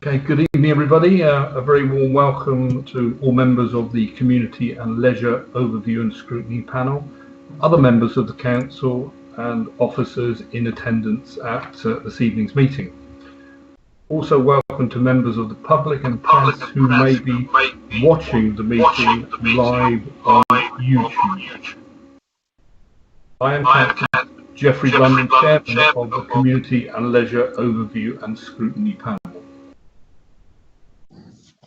Okay, good evening everybody. A very warm welcome to all members of the Community and Leisure Overview and Scrutiny panel, other members of the Council and officers in attendance at this evening's meeting. Also welcome to members of the public and press who may be watching the meeting live on YouTube. I am Councillor Geoffrey Blunden, Chairman of the Community and Leisure Overview and Scrutiny panel.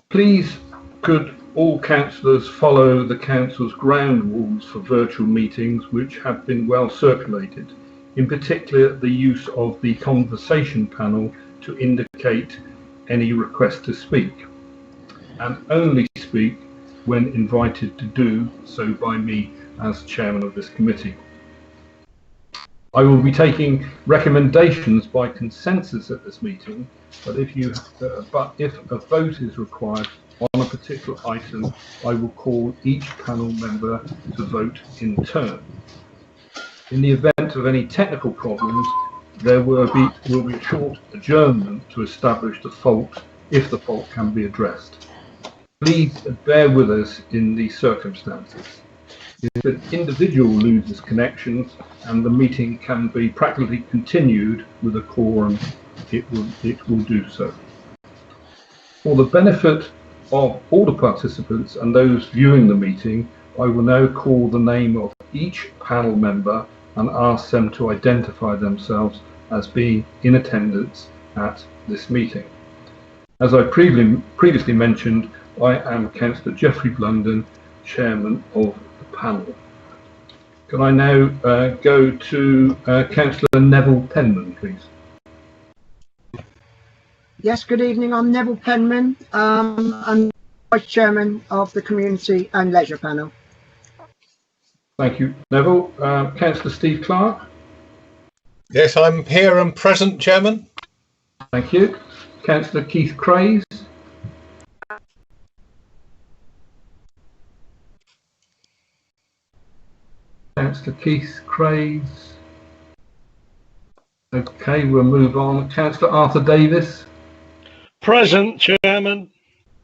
Please could all councillors follow the Council's ground rules for virtual meetings, which have been well circulated, in particular the use of the conversation panel to indicate any request to speak, and only speak when invited to do so by me as Chairman of this committee. I will be taking recommendations by consensus at this meeting, but if a vote is required on a particular item, I will call each panel member to vote in turn. In the event of any technical problems, there will be a short adjournment to establish the fault, if the fault can be addressed. Please bear with us in these circumstances. If an individual loses connections and the meeting can be practically continued with a quorum, it will do so. For the benefit of all the participants and those viewing the meeting, I will now call the name of each panel member and ask them to identify themselves as being in attendance at this meeting. As I previously mentioned, I am Councillor Geoffrey Blunden, Chairman of the panel. Can I now go to Councillor Neville Penman, please? Yes, good evening. I'm Neville Penman. I'm Vice Chairman of the Community and Leisure panel. Thank you, Neville. Councillor Steve Clark? Yes, I'm here and present, Chairman. Thank you. Councillor Keith Craze? Councillor Keith Craze? Okay, we'll move on. Councillor Arthur Davis? Present, Chairman.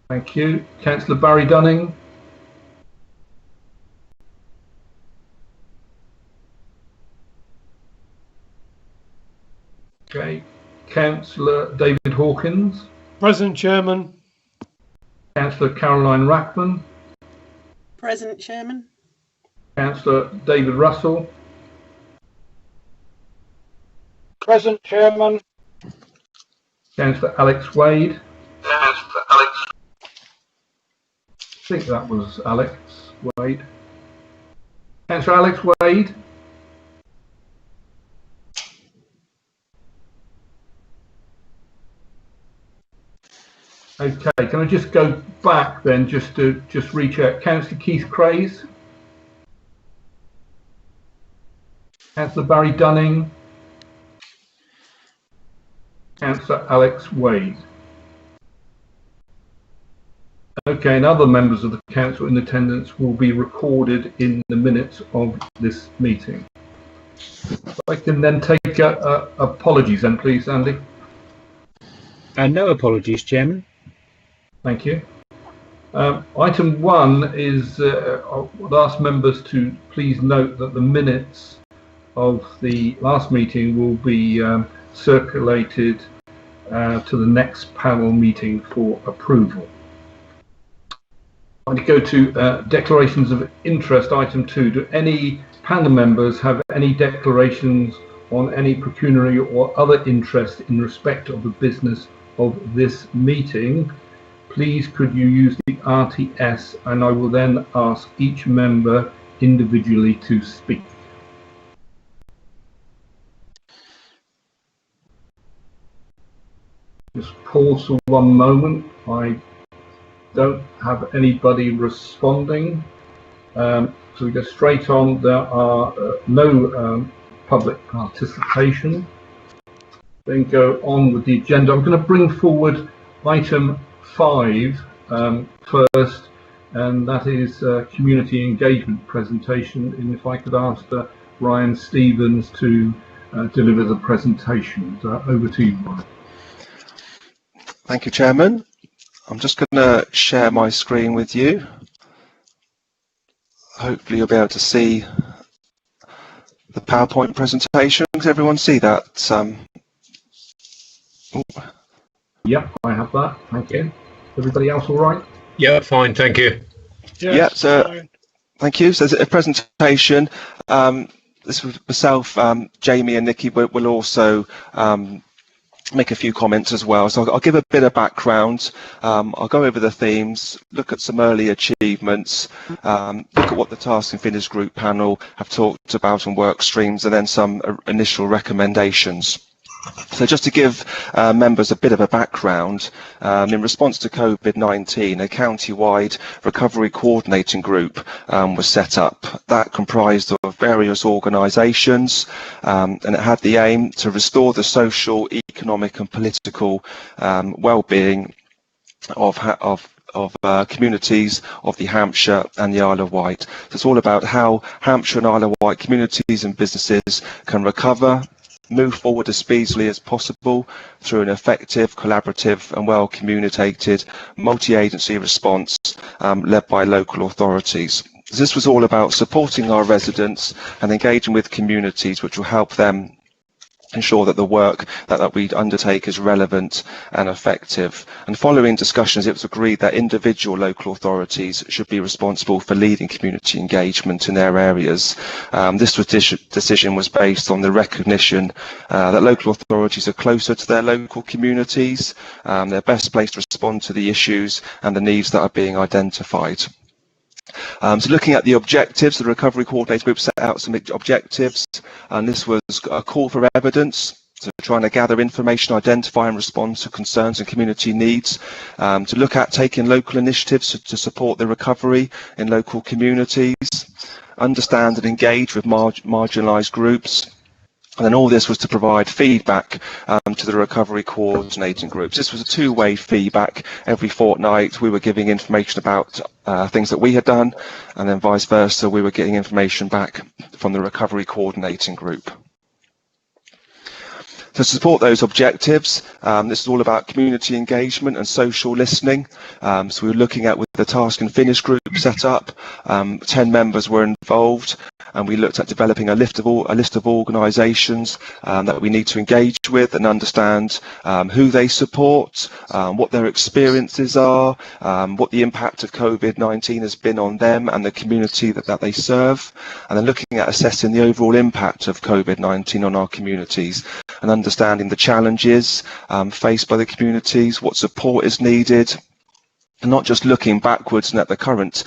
Thank you. Councillor Barry Dunning? Okay. Councillor David Hawkins? Present, Chairman. Councillor Caroline Rackman? Present, Chairman. Councillor David Russell? Present, Chairman. Councillor Alex Wade? I think that was Alex Wade. Councillor Alex Wade? Okay, can I just go back then just to recheck? Councillor Keith Craze? Councillor Barry Dunning? Councillor Alex Wade? Okay, and other members of the Council in attendance will be recorded in the minutes of this meeting. I can then take apologies then, please, Andy. No apologies, Chairman. Thank you. Item 1 is I would ask members to please note that the minutes of the last meeting will be circulated to the next panel meeting for approval. I'm going to go to declarations of interest, item 2. Do any panel members have any declarations on any pecuniary or other interest in respect of the business of this meeting? Please could you use the RTS, and I will then ask each member individually to speak. Just pause for one moment. I don't have anybody responding. So we go straight on. There are no public participation. Then go on with the agenda. I'm going to bring forward item 5 first, and that is community engagement presentation. And if I could ask Ryan Stevens to deliver the presentation. Over to you, Ryan. Thank you, Chairman. I'm just going to share my screen with you. Hopefully you'll be able to see the PowerPoint presentation. Does everyone see that? Yep, I have that. Thank you. Everybody else all right? Yeah, fine, thank you. Yeah, so thank you. So there's a presentation. This was myself, Jamie and Nikki will also make a few comments as well. So I'll give a bit of background. I'll go over the themes, look at some early achievements, look at what the Task and Finish Group panel have talked about on work streams, and then some initial recommendations. So just to give members a bit of a background, in response to COVID-19, a county-wide recovery coordinating group was set up. That comprised of various organisations, and it had the aim to restore the social, economic and political well-being of communities of the Hampshire and the Isle of Wight. So it's all about how Hampshire and Isle of Wight communities and businesses can recover, move forward as speedily as possible through an effective, collaborative and well communicated multi-agency response led by local authorities. This was all about supporting our residents and engaging with communities, which will help them ensure that the work that we undertake is relevant and effective. And following discussions, it was agreed that individual local authorities should be responsible for leading community engagement in their areas. This decision was based on the recognition that local authorities are closer to their local communities, they're best placed to respond to the issues and the needs that are being identified. So looking at the objectives, the Recovery Coordinator Group set out some objectives, and this was a call for evidence, so trying to gather information, identify and respond to concerns and community needs, to look at taking local initiatives to support the recovery in local communities, understand and engage with marginalised groups. And then all this was to provide feedback to the recovery coordinating groups. This was a two-way feedback. Every fortnight we were giving information about things that we had done, and then vice versa, we were getting information back from the recovery coordinating group. To support those objectives, this is all about community engagement and social listening. So we were looking at, with the Task and Finish group set up, 10 members were involved, and we looked at developing a list of organisations that we need to engage with and understand who they support, what their experiences are, what the impact of COVID-19 has been on them and the community that they serve, and then looking at assessing the overall impact of COVID-19 on our communities and understanding the challenges faced by the communities, what support is needed. And not just looking backwards and at the current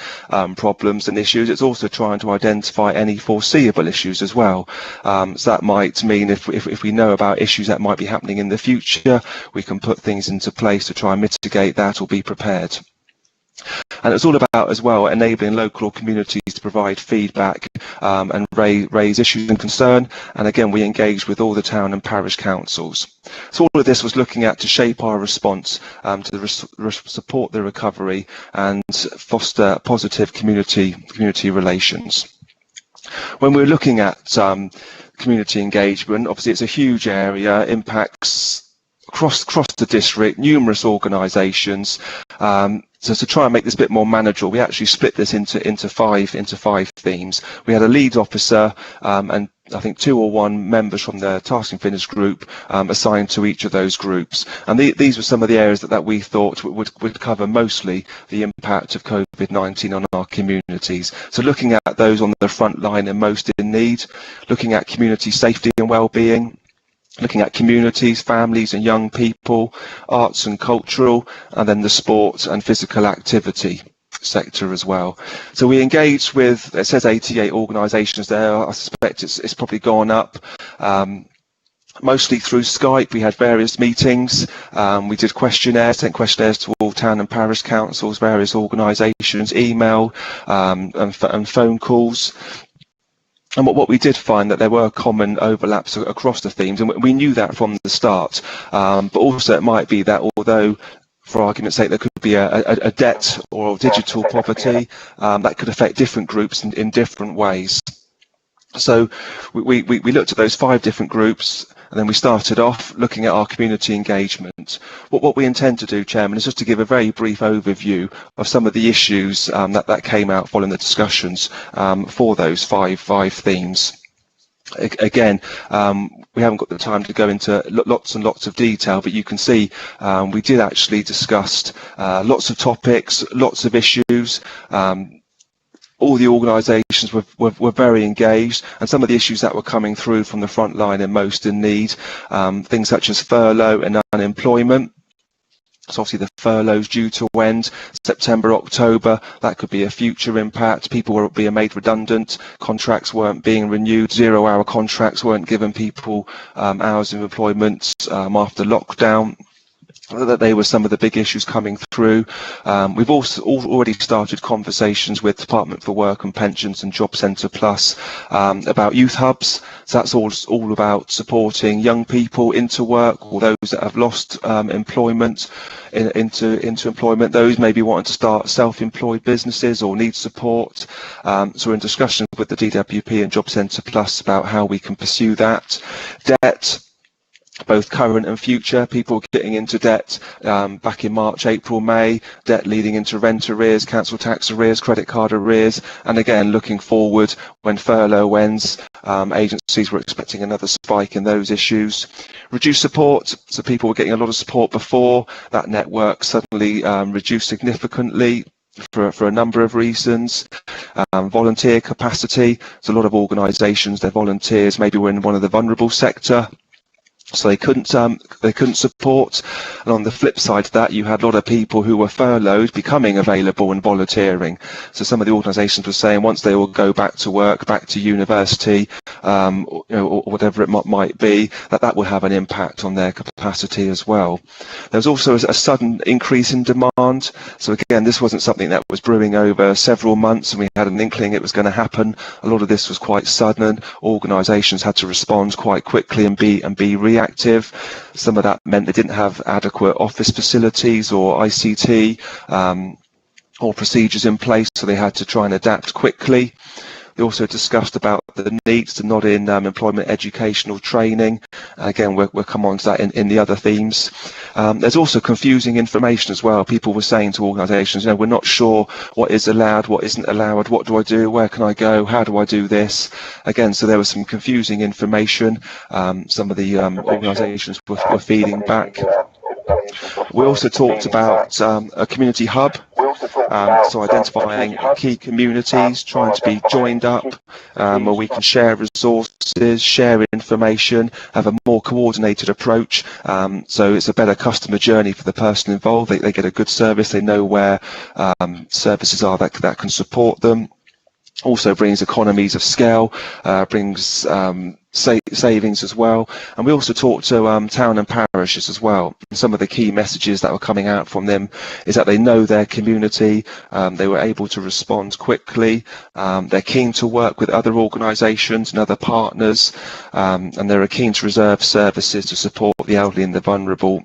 problems and issues, it's also trying to identify any foreseeable issues as well. So that might mean if we know about issues that might be happening in the future, we can put things into place to try and mitigate that or be prepared. And it's all about, as well, enabling local communities to provide feedback and raise issues and concern. And again, we engaged with all the town and parish councils. So all of this was looking at to shape our response to support the recovery and foster positive community relations. When we're looking at community engagement, obviously it's a huge area, impacts across the district, numerous organisations. So to try and make this a bit more manageable, we actually split this into five themes. We had a lead officer and I think 2 or 1 members from the Task and Finish group assigned to each of those groups. And these were some of the areas that we thought would cover mostly the impact of COVID-19 on our communities. So looking at those on the front line and most in need, looking at community safety and well-being, looking at communities, families and young people, arts and cultural, and then the sport and physical activity sector as well. So we engaged with, it says 88 organisations there, I suspect it's probably gone up. Mostly through Skype. We had various meetings, we did questionnaires, sent questionnaires to all town and parish councils, various organisations, email and phone calls. And what we did find that there were common overlaps across the themes, and we knew that from the start. But also it might be that, although for argument's sake there could be a debt or digital poverty, that could affect different groups in different ways. So we looked at those 5 different groups And then we started off looking at our community engagement. What we intend to do, Chairman, is just to give a very brief overview of some of the issues that came out following the discussions for those five themes. Again, we haven't got the time to go into lots and lots of detail, but you can see we did actually discuss lots of topics, lots of issues. All the organisations were very engaged, and some of the issues that were coming through from the front line and most in need, things such as furlough and unemployment. So obviously the furloughs due to end September, October, that could be a future impact. People were being made redundant, contracts weren't being renewed, 0-hour contracts weren't giving people hours of employment after lockdown. That they were some of the big issues coming through. We've also already started conversations with Department for Work and Pensions and Job Centre Plus about youth hubs. So that's all about supporting young people into work, or those that have lost employment into employment. Those maybe wanting to start self-employed businesses or need support. So we're in discussions with the DWP and Job Centre Plus about how we can pursue that. Debt, both current and future, people getting into debt back in March, April, May, debt leading into rent arrears, council tax arrears, credit card arrears, and again looking forward when furlough ends, agencies were expecting another spike in those issues. Reduced support, so people were getting a lot of support before, that network suddenly reduced significantly for a number of reasons. Volunteer capacity, so a lot of organisations, their volunteers maybe were in one of the vulnerable sector, so they couldn't support. And on the flip side of that, you had a lot of people who were furloughed becoming available and volunteering. So some of the organisations were saying once they all go back to work, back to university, or whatever it might be, that will have an impact on their capacity as well. There was also a sudden increase in demand. So again, this wasn't something that was brewing over several months, and we had an inkling it was going to happen. A lot of this was quite sudden. Organisations had to respond quite quickly and be reactive. Some of that meant they didn't have adequate office facilities or ICT or procedures in place, so they had to try and adapt quickly. They also discussed about the needs to nod in employment educational training. Again, we'll come on to that in the other themes. There's also confusing information as well. People were saying to organisations, we're not sure what is allowed, what isn't allowed, what do I do, where can I go, how do I do this? Again, so there was some confusing information. Some of the organisations were feeding back. We also talked about a community hub, so identifying key communities, trying to be joined up, where we can share resources, share information, have a more coordinated approach, so it's a better customer journey for the person involved. They get a good service, they know where services are that can support them. Also brings economies of scale, brings savings as well. And we also talked to town and parishes as well. Some of the key messages that were coming out from them is that they know their community, they were able to respond quickly, they're keen to work with other organisations and other partners, and they're keen to reserve services to support the elderly and the vulnerable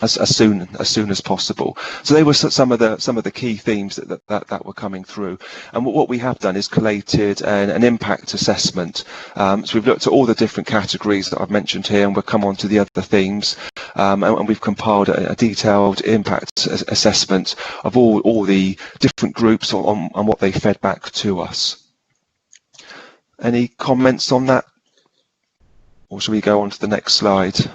as soon as possible. So they were some of the key themes that were coming through. And what we have done is collated an impact assessment. So we've looked at all the different categories that I've mentioned here, and we'll come on to the other themes. And we've compiled a detailed impact assessment of all the different groups on what they fed back to us. Any comments on that? Or shall we go on to the keep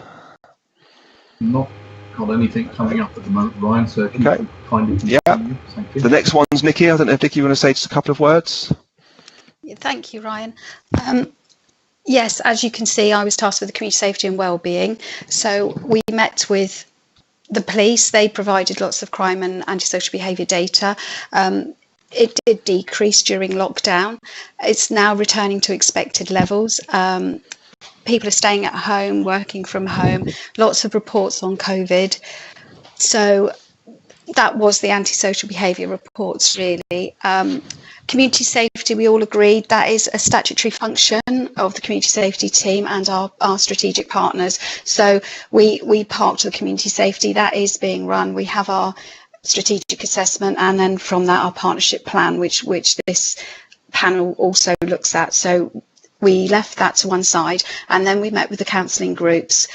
Not got anything coming up at the moment, Ryan, so if you Okay. can find it. Yeah. Thank you. The next one's Nikki. I don't know if Nikki, you want to say just a couple of words? Yeah, thank you, Ryan. Yes, as you can see, I was tasked with the community safety and wellbeing. So we met with the police. They provided lots of crime and antisocial behaviour data. It did decrease during lockdown. It's now returning to expected levels. People are staying at home, working from home, lots of reports on COVID. So that was the antisocial behaviour reports, really. Community safety, we all agreed, that is a statutory function of the community safety team and our strategic partners. So we parked the community safety, that is being run. We have our strategic assessment, and then from that our partnership plan, which this panel also looks at. So we left that to one side, and then we met with the counselling groups.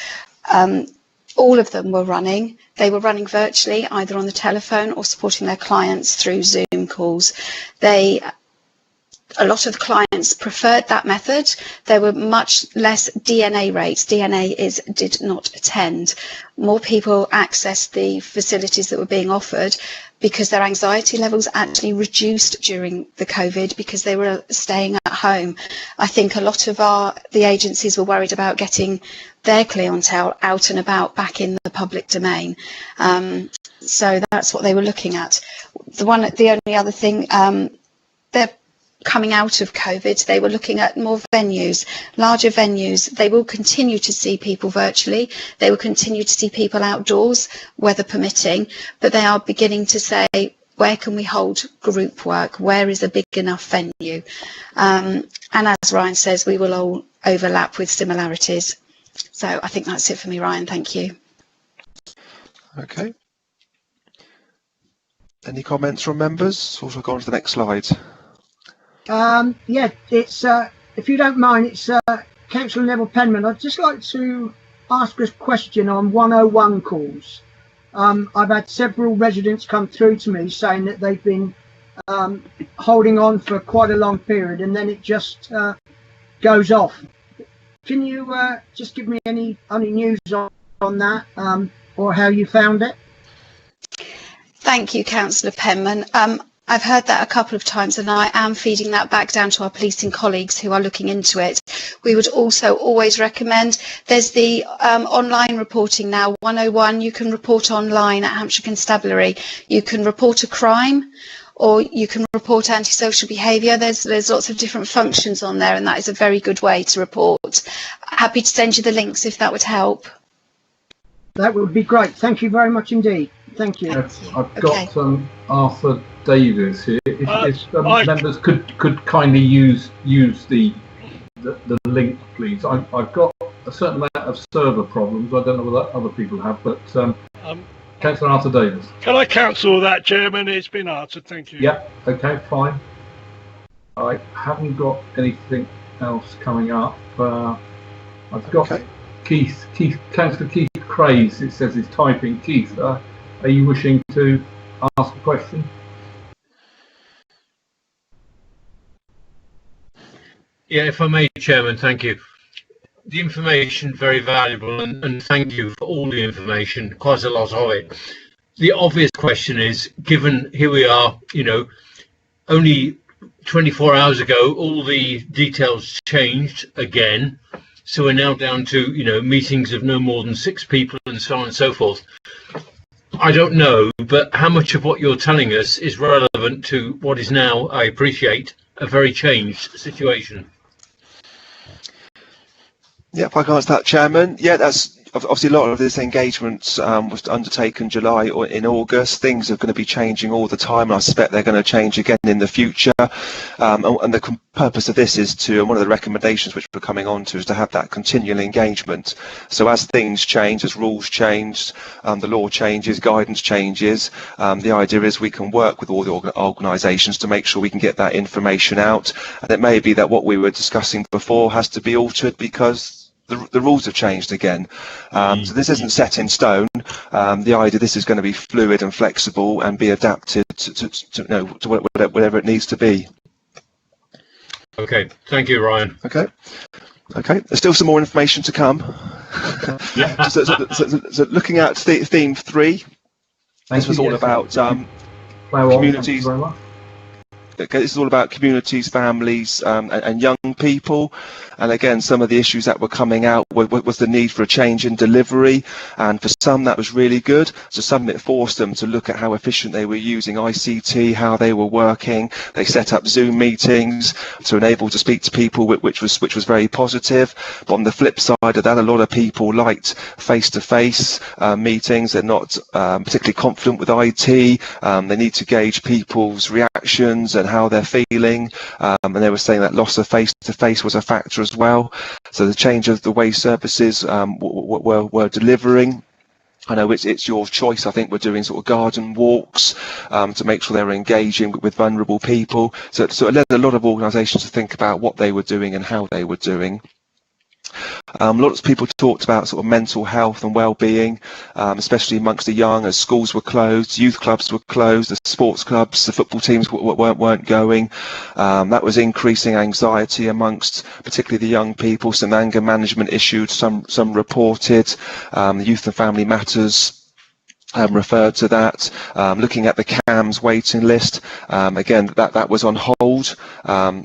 All of them were running. They were running virtually, either on the telephone or supporting their clients through Zoom calls. A lot of the clients preferred that method. There were much less DNA rates. DNA did not attend. More people accessed the facilities that were being offered because their anxiety levels actually reduced during the COVID because they were staying at home. I think a lot of the agencies were worried about getting their clientele out and about back in the public domain. So that's what they were looking at. The only other thing, they're coming out of COVID, they were looking at more venues, larger venues. They will continue to see people virtually. They will continue to see people outdoors, weather permitting, but they are beginning to say, where can we hold group work? Where is a big enough venue? And as Ryan says, we will all overlap with similarities. So I think that's it for me, Ryan. Thank you. Okay. Any comments from members? Or shall I go on to the next slide? Yeah, it's if you don't mind, it's Councillor Neville Penman. I'd just like to ask a question on 101 calls. I've had several residents come through to me saying that they've been holding on for quite a long period and then it just goes off. Can you just give me any news on that or how you found it? Thank you, Councillor Penman. I've heard that a couple of times and I am feeding that back down to our policing colleagues who are looking into it. We would also always recommend, there's the online reporting now, 101, you can report online at Hampshire Constabulary. You can report a crime or you can report antisocial behaviour. There's lots of different functions on there and that is a very good way to report. Happy to send you the links if that would help. That would be great. Thank you very much indeed. Thank you. Yes, I've got Arthur Davis here. If members could kindly use the link, please. I've got a certain amount of server problems. I don't know what other people have, but Councillor Arthur Davis. Can I cancel that, Chairman? It's been answered. Thank you. Yeah. Okay. Fine. I haven't got anything else coming up. I've got Councillor Keith Craze. It says he's typing. Keith, are you wishing to ask a question? Yeah, if I may, Chairman, thank you. The information very valuable, and thank you for all the information, quite a lot of it. The obvious question is, given here we are, only 24 hours ago, all the details changed again. So we're now down to, meetings of no more than 6 people and so on and so forth. I don't know, but how much of what you're telling us is relevant to what is now, I appreciate, a very changed situation? Yeah, if I can answer that, Chairman. Yeah, that's obviously a lot of this engagement was undertaken July or in August. Things are going to be changing all the time, and I suspect they're going to change again in the future. And the purpose of this is to, and one of the recommendations which we're coming on to, is to have that continual engagement. So as things change, as rules change, the law changes, guidance changes, the idea is we can work with all the organisations to make sure we can get that information out. And it may be that what we were discussing before has to be altered because the rules have changed again. So this isn't set in stone. The idea this is going to be fluid and flexible and be adapted to whatever it needs to be. Okay, thank you, Ryan. Okay, there's still some more information to come. So looking at theme 3, this was all about communities. Okay, this is all about communities, families, and young people. And again, some of the issues that were coming out was the need for a change in delivery. And for some, that was really good. So some it forced them to look at how efficient they were using ICT, how they were working. They set up Zoom meetings to enable to speak to people, which was very positive. But on the flip side of that, a lot of people liked face-to-face meetings. They're not particularly confident with IT. They need to gauge people's reactions and how they're feeling, and they were saying that loss of face-to-face was a factor as well. So the change of the way services were delivering I know it's your choice. I think we're doing sort of garden walks to make sure they're engaging with vulnerable people. So it led a lot of organisations to think about what they were doing and how they were doing. Lots of people talked about sort of mental health and well-being, especially amongst the young, as schools were closed, youth clubs were closed, the sports clubs, the football teams weren't going. That was increasing anxiety amongst particularly the young people. Some anger management issues, some reported. The Youth and Family Matters referred to that. Looking at the CAMS waiting list, again that was on hold,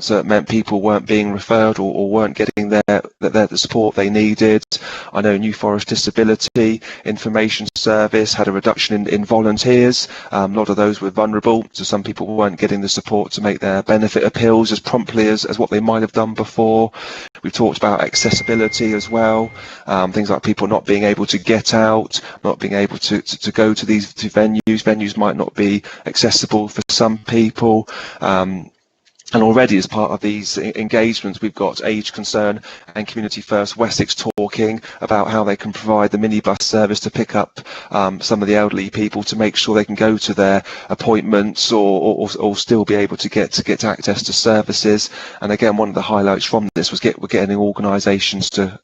so it meant people weren't being referred or weren't getting the support they needed. I know New Forest Disability Information Service had a reduction in volunteers. A lot of those were vulnerable, so some people weren't getting the support to make their benefit appeals as promptly as what they might have done before. We've talked about accessibility as well, things like people not being able to get out, not being able to go to these venues might not be accessible for some people. And already as part of these engagements, we've got Age Concern and Community First Wessex talking about how they can provide the minibus service to pick up some of the elderly people to make sure they can go to their appointments or still be able to get access to services. And again, one of the highlights from this was we're getting organisations to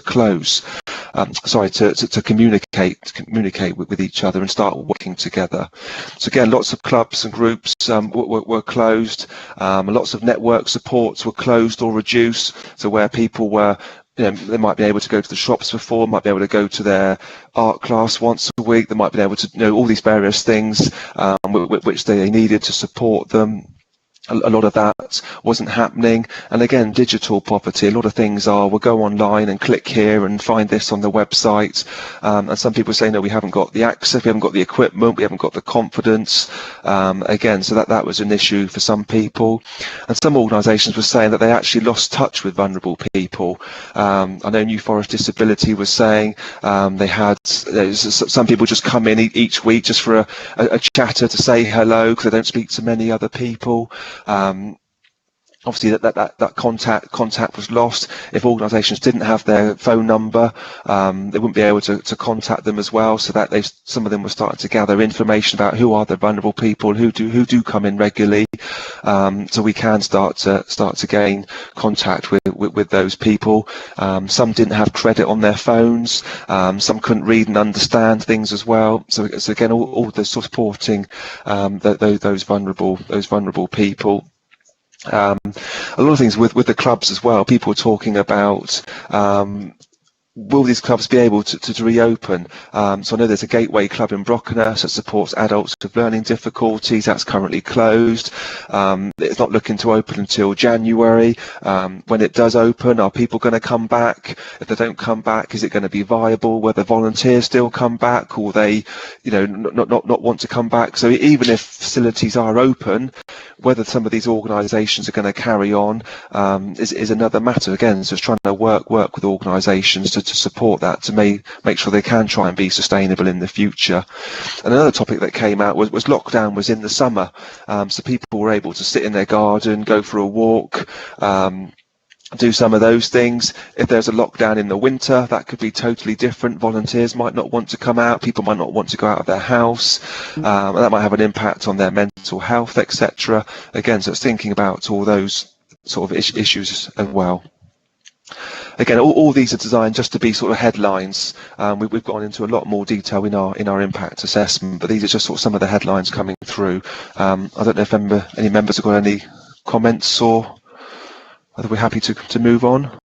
close. To communicate with each other and start working together. So again, lots of clubs and groups were closed. Lots of network supports were closed or reduced. So where people were, they might be able to go to the shops before, might be able to go to their art class once a week. They might be able to all these various things which they needed to support them. A lot of that wasn't happening. And again, digital poverty, a lot of things we'll go online and click here and find this on the website. And some people say, no, we haven't got the access, we haven't got the equipment, we haven't got the confidence. Again, so that was an issue for some people. And some organisations were saying that they actually lost touch with vulnerable people. I know New Forest Disability was saying they had some people just come in each week just for a chatter to say hello because they don't speak to many other people. Obviously that contact was lost. If organisations didn't have their phone number, they wouldn't be able to contact them as well. So that some of them were starting to gather information about who are the vulnerable people, who do come in regularly, so we can start to gain contact with those people. Some didn't have credit on their phones. Some couldn't read and understand things as well. So again, all the supporting those vulnerable people. A lot of things with the clubs as well. People were talking about will these clubs be able to reopen? So I know there's a Gateway Club in Brockenhurst that supports adults with learning difficulties. That's currently closed. It's not looking to open until January. When it does open, are people going to come back? If they don't come back, is it going to be viable? Will the volunteers still come back, or they, not want to come back? So even if facilities are open, whether some of these organisations are going to carry on is another matter. Again, so it's trying to work with organisations to support that, to make sure they can try and be sustainable in the future. And another topic that came out was lockdown was in the summer, so people were able to sit in their garden, go for a walk, do some of those things. If there's a lockdown in the winter, that could be totally different. Volunteers might not want to come out, people might not want to go out of their house, and that might have an impact on their mental health, etc. Again, so it's thinking about all those sort of issues as well. Again, all these are designed just to be sort of headlines. We've gone into a lot more detail in our impact assessment, but these are just sort of some of the headlines coming through. I don't know if any members have got any comments, or are we happy to move on?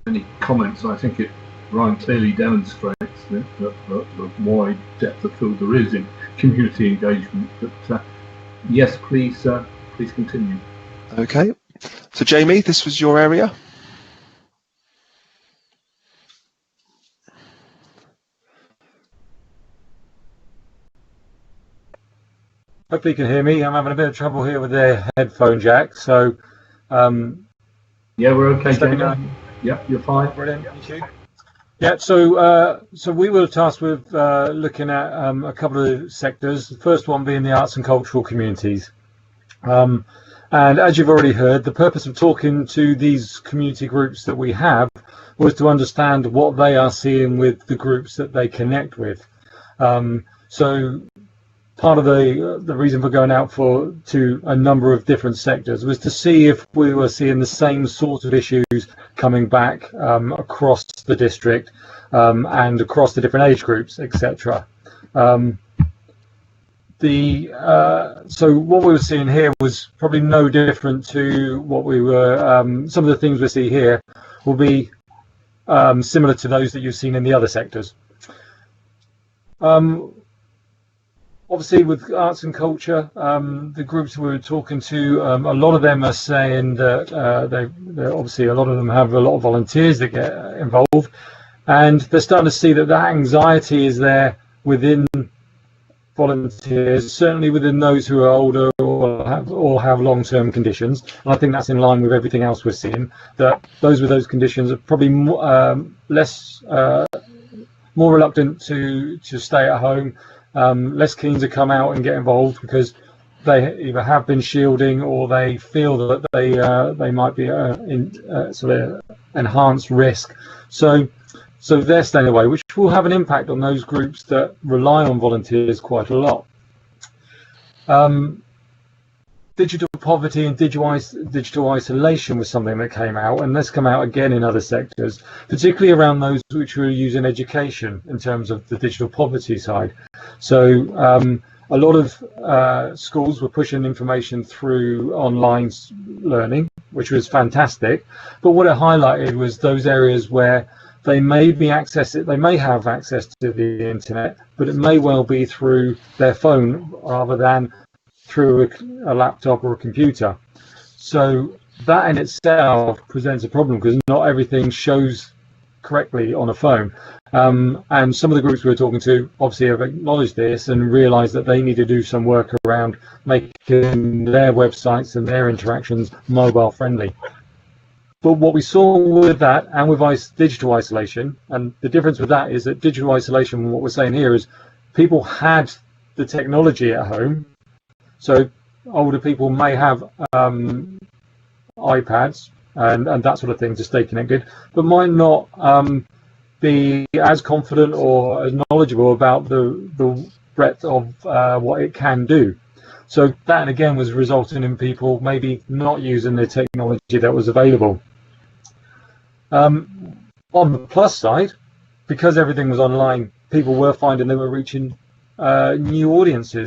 Any comments? I think Ryan clearly demonstrates the wide depth of field there is in community engagement. But yes, please continue. Okay. So Jamie, this was your area. Hopefully you can hear me. I'm having a bit of trouble here with the headphone jack. So yeah, we're okay, Jamie. Yeah, you're fine. Brilliant. Thank you. Yeah, so we were tasked with looking at a couple of sectors. The first one being the arts and cultural communities. And as you've already heard, the purpose of talking to these community groups that we have was to understand what they are seeing with the groups that they connect with. So part of the reason for going out to a number of different sectors was to see if we were seeing the same sort of issues coming back across the district and across the different age groups, etc. So what we were seeing here was probably no different to what we were. Some of the things we see here will be similar to those that you've seen in the other sectors. Obviously, with arts and culture, the groups we were talking to, a lot of them are saying that they're obviously a lot of them have a lot of volunteers that get involved, and they're starting to see that that anxiety is there within volunteers, certainly within those who are older or have long-term conditions. And I think that's in line with everything else we're seeing, that those with those conditions are probably more reluctant to stay at home, less keen to come out and get involved because they either have been shielding or they feel that they might be in sort of enhanced risk. So they're staying away, which will have an impact on those groups that rely on volunteers quite a lot. Digital poverty and digital isolation was something that came out, and this come out again in other sectors, particularly around those which were using education in terms of the digital poverty side. So a lot of schools were pushing information through online learning, which was fantastic. But what it highlighted was those areas where they may have access to the internet, but it may well be through their phone rather than through a laptop or a computer. So that in itself presents a problem because not everything shows correctly on a phone. And some of the groups we were talking to obviously have acknowledged this and realized that they need to do some work around making their websites and their interactions mobile friendly. But what we saw with that and with digital isolation, and the difference with that is that digital isolation, what we're saying here is people had the technology at home. So older people may have iPads and that sort of thing to stay connected, but might not be as confident or as knowledgeable about the breadth of what it can do. So that again was resulting in people maybe not using the technology that was available. On the plus side, because everything was online, people were finding they were reaching new audiences,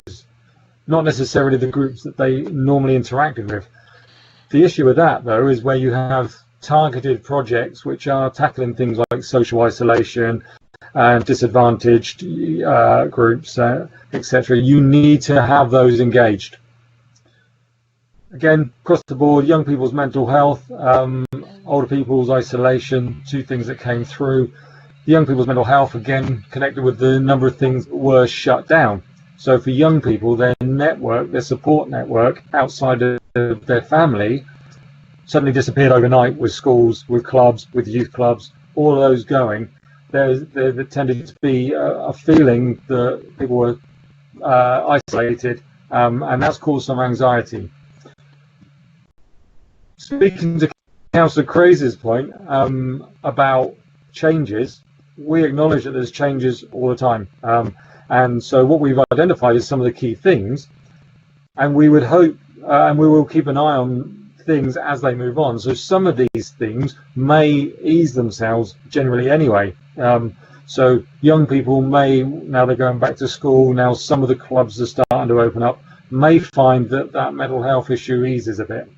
not necessarily the groups that they normally interacted with. The issue with that, though, is where you have targeted projects which are tackling things like social isolation and disadvantaged groups, etc. You need to have those engaged. Again, across the board, young people's mental health, older people's isolation, two things that came through. The young people's mental health, again, connected with the number of things that were shut down. So for young people, their network, their support network outside of their family suddenly disappeared overnight with schools, with clubs, with youth clubs, all of those going. There tended to be a feeling that people were isolated, and that's caused some anxiety. Speaking to Councillor Craze's point about changes, we acknowledge that there's changes all the time. And so what we've identified is some of the key things, and we would hope, and we will keep an eye on things as they move on. So some of these things may ease themselves generally anyway. So young people may, now they're going back to school, now some of the clubs are starting to open up, may find that that mental health issue eases a bit.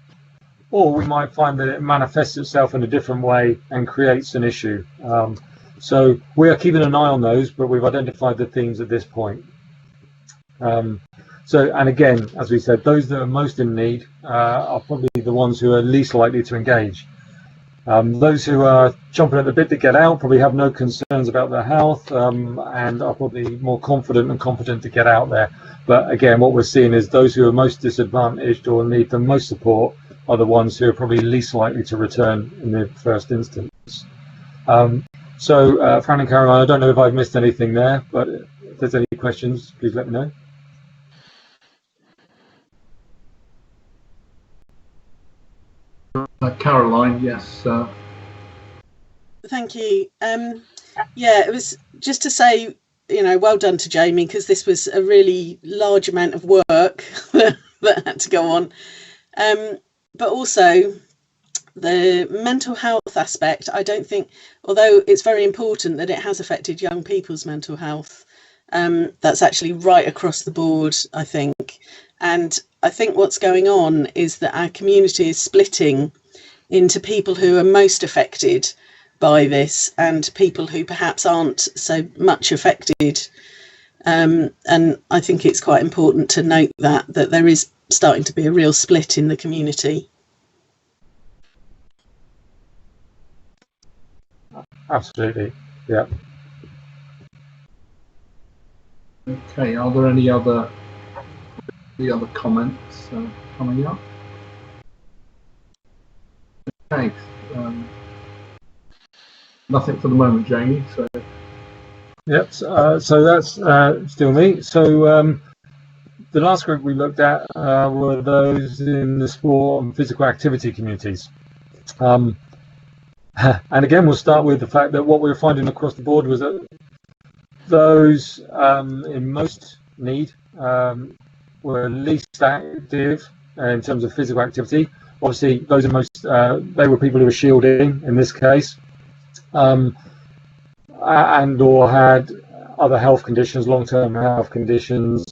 Or we might find that it manifests itself in a different way and creates an issue. So we are keeping an eye on those, but we've identified the themes at this point. And again, as we said, those that are most in need are probably the ones who are least likely to engage. Those who are chomping at the bit to get out probably have no concerns about their health and are probably more confident and competent to get out there. But again, what we're seeing is those who are most disadvantaged or need the most support are the ones who are probably least likely to return in the first instance. Fran and Caroline, I don't know if I've missed anything there, but if there's any questions, please let me know. Caroline, yes. thank you. Yeah, it was just to say, well done to Jamie, because this was a really large amount of work that had to go on. But also the mental health aspect, I don't think, although it's very important that it has affected young people's mental health, that's actually right across the board, I think. And I think what's going on is that our community is splitting into people who are most affected by this and people who perhaps aren't so much affected. And I think it's quite important to note that there is starting to be a real split in the community. Absolutely, yeah. Okay, are there any other comments coming up? Thanks. Nothing for the moment, Jamie. So. Yep. So that's still me. So the last group we looked at were those in the sport and physical activity communities. And again, we'll start with the fact that what we were finding across the board was that those in most need were least active in terms of physical activity. Obviously, those in most, they were people who were shielding in this case, and or had other health conditions, long-term health conditions,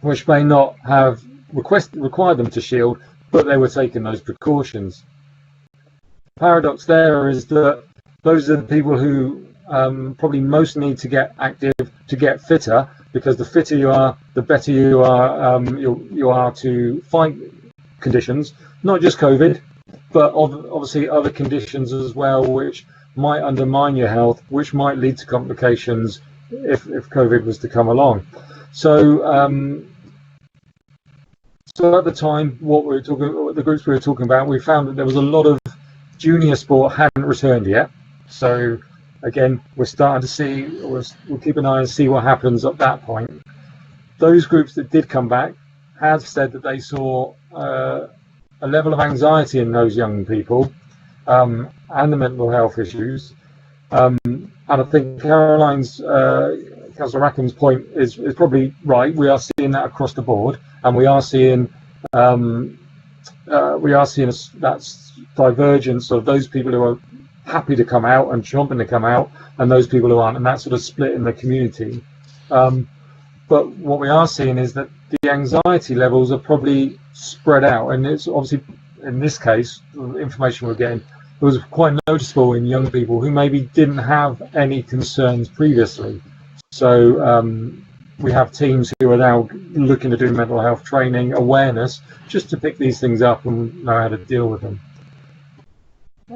which may not have required them to shield, but they were taking those precautions. Paradox there is that those are the people who probably most need to get active to get fitter, because the fitter you are, the better you are to fight conditions, not just COVID, but obviously other conditions as well, which might undermine your health, which might lead to complications if COVID was to come along. So so at the time, the groups we were talking about, we found that there was a lot of junior sport hadn't returned yet. So again, we're starting to see, we'll keep an eye and see what happens at that point. Those groups that did come back have said that they saw a level of anxiety in those young people and the mental health issues. And I think Councillor Rackham's point is probably right. We are seeing that across the board, and we are seeing that divergence of those people who are happy to come out and chomping to come out, and those people who aren't, and that sort of split in the community. But what we are seeing is that the anxiety levels are probably spread out, and it's obviously, in this case, the information we're getting, it was quite noticeable in young people who maybe didn't have any concerns previously. So we have teams who are now looking to do mental health training, awareness, just to pick these things up and know how to deal with them.